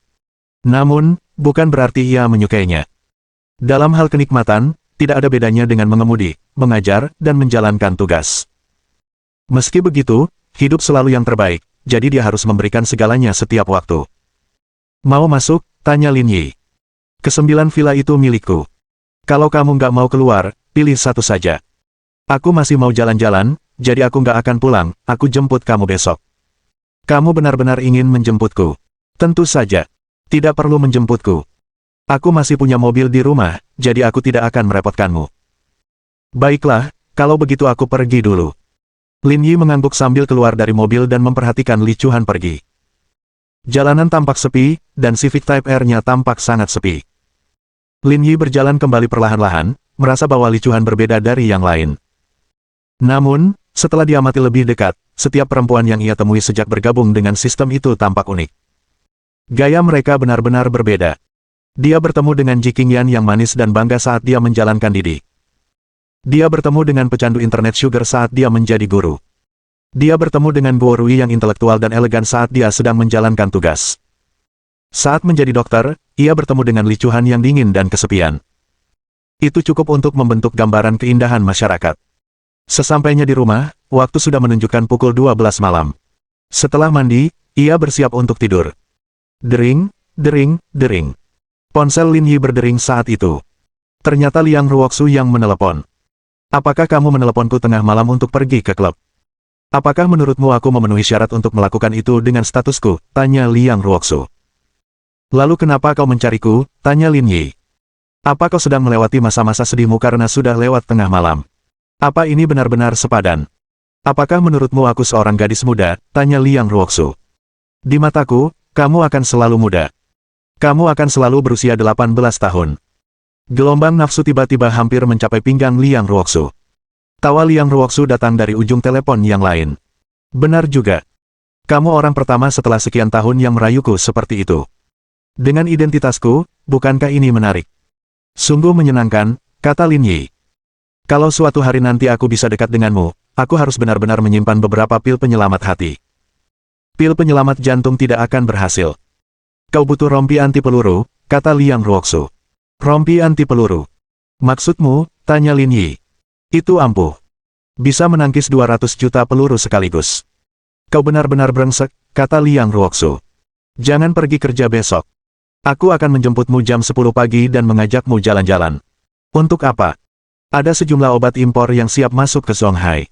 Namun, bukan berarti ia menyukainya. Dalam hal kenikmatan, tidak ada bedanya dengan mengemudi, mengajar, dan menjalankan tugas. Meski begitu, hidup selalu yang terbaik, jadi dia harus memberikan segalanya setiap waktu. Mau masuk? Tanya Lin Yi. Kesembilan villa itu milikku. Kalau kamu nggak mau keluar, pilih satu saja. Aku masih mau jalan-jalan, jadi aku nggak akan pulang, aku jemput kamu besok. Kamu benar-benar ingin menjemputku? Tentu saja. Tidak perlu menjemputku. Aku masih punya mobil di rumah, jadi aku tidak akan merepotkanmu. Baiklah, kalau begitu aku pergi dulu. Lin Yi mengangguk sambil keluar dari mobil dan memperhatikan Li Chuan pergi. Jalanan tampak sepi, dan Civic Type R-nya tampak sangat sepi. Lin Yi berjalan kembali perlahan-lahan, merasa bahwa Li Chuan berbeda dari yang lain. Namun, setelah diamati lebih dekat, setiap perempuan yang ia temui sejak bergabung dengan sistem itu tampak unik. Gaya mereka benar-benar berbeda. Dia bertemu dengan Ji Qingyan yang manis dan bangga saat dia menjalankan Didi. Dia bertemu dengan pecandu internet Sugar saat dia menjadi guru. Dia bertemu dengan Guo Rui yang intelektual dan elegan saat dia sedang menjalankan tugas. Saat menjadi dokter, ia bertemu dengan Li Chuhan yang dingin dan kesepian. Itu cukup untuk membentuk gambaran keindahan masyarakat. Sesampainya di rumah, waktu sudah menunjukkan pukul 12 malam. Setelah mandi, ia bersiap untuk tidur. Dering, dering, dering. Ponsel Lin Yi berdering saat itu. Ternyata Liang Ruoxu yang menelepon. Apakah kamu meneleponku tengah malam untuk pergi ke klub? Apakah menurutmu aku memenuhi syarat untuk melakukan itu dengan statusku? Tanya Liang Ruoxu. Lalu kenapa kau mencariku? Tanya Lin Yi. Apa kau sedang melewati masa-masa sedihmu karena sudah lewat tengah malam? Apa ini benar-benar sepadan? Apakah menurutmu aku seorang gadis muda? Tanya Liang Ruoxu. Di mataku, kamu akan selalu muda. Kamu akan selalu berusia 18 tahun. Gelombang nafsu tiba-tiba hampir mencapai pinggang Liang Ruoxu. Tawa Liang Ruoxu datang dari ujung telepon yang lain. Benar juga. Kamu orang pertama setelah sekian tahun yang merayuku seperti itu. Dengan identitasku, bukankah ini menarik? Sungguh menyenangkan, kata Lin Yi. Kalau suatu hari nanti aku bisa dekat denganmu, aku harus benar-benar menyimpan beberapa pil penyelamat hati. Pil penyelamat jantung tidak akan berhasil. Kau butuh rompi anti peluru, kata Liang Ruoxu. Rompi anti peluru. Maksudmu? Tanya Lin Yi. Itu ampuh. Bisa menangkis 200 juta peluru sekaligus. Kau benar-benar brengsek, kata Liang Ruoxu. Jangan pergi kerja besok. Aku akan menjemputmu jam 10 pagi dan mengajakmu jalan-jalan. Untuk apa? Ada sejumlah obat impor yang siap masuk ke Zonghai.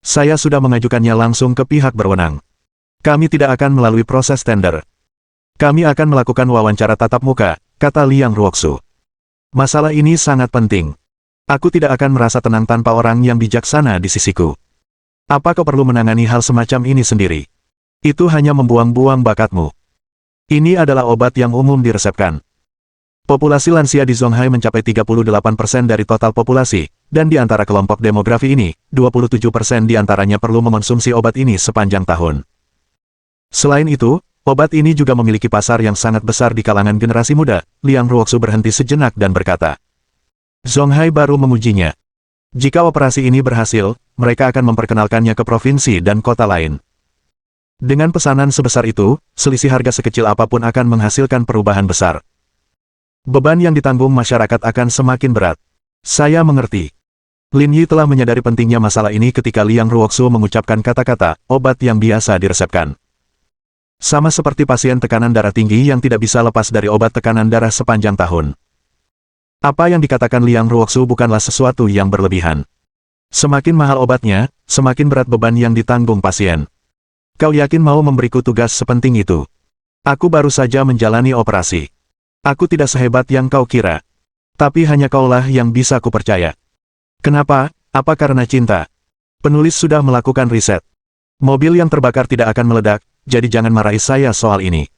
Saya sudah mengajukannya langsung ke pihak berwenang. Kami tidak akan melalui proses tender. Kami akan melakukan wawancara tatap muka, kata Liang Ruoxu. Masalah ini sangat penting. Aku tidak akan merasa tenang tanpa orang yang bijaksana di sisiku. Apa kau perlu menangani hal semacam ini sendiri? Itu hanya membuang-buang bakatmu. Ini adalah obat yang umum diresepkan. Populasi lansia di Zonghai mencapai 38% dari total populasi, dan di antara kelompok demografi ini, 27% di antaranya perlu mengonsumsi obat ini sepanjang tahun. Selain itu, obat ini juga memiliki pasar yang sangat besar di kalangan generasi muda. Liang Ruoxu berhenti sejenak dan berkata, Zonghai baru mengujinya. Jika operasi ini berhasil, mereka akan memperkenalkannya ke provinsi dan kota lain. Dengan pesanan sebesar itu, selisih harga sekecil apapun akan menghasilkan perubahan besar. Beban yang ditanggung masyarakat akan semakin berat. Saya mengerti. Lin Yi telah menyadari pentingnya masalah ini ketika Liang Ruoxu mengucapkan kata-kata, obat yang biasa diresepkan. Sama seperti pasien tekanan darah tinggi yang tidak bisa lepas dari obat tekanan darah sepanjang tahun. Apa yang dikatakan Liang Ruoxu bukanlah sesuatu yang berlebihan. Semakin mahal obatnya, semakin berat beban yang ditanggung pasien. Kau yakin mau memberiku tugas sepenting itu? Aku baru saja menjalani operasi. Aku tidak sehebat yang kau kira. Tapi hanya kaulah yang bisa kupercaya. Kenapa? Apa karena cinta? Penulis sudah melakukan riset. Mobil yang terbakar tidak akan meledak, jadi jangan marahi saya soal ini.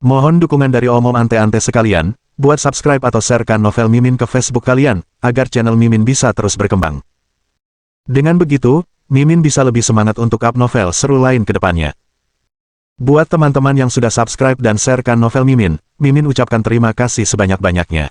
Mohon dukungan dari omom ante-ante sekalian. Buat subscribe atau sharekan novel Mimin ke Facebook kalian, agar channel Mimin bisa terus berkembang. Dengan begitu, Mimin bisa lebih semangat untuk up novel seru lain ke depannya. Buat teman-teman yang sudah subscribe dan sharekan novel Mimin, Mimin ucapkan terima kasih sebanyak-banyaknya.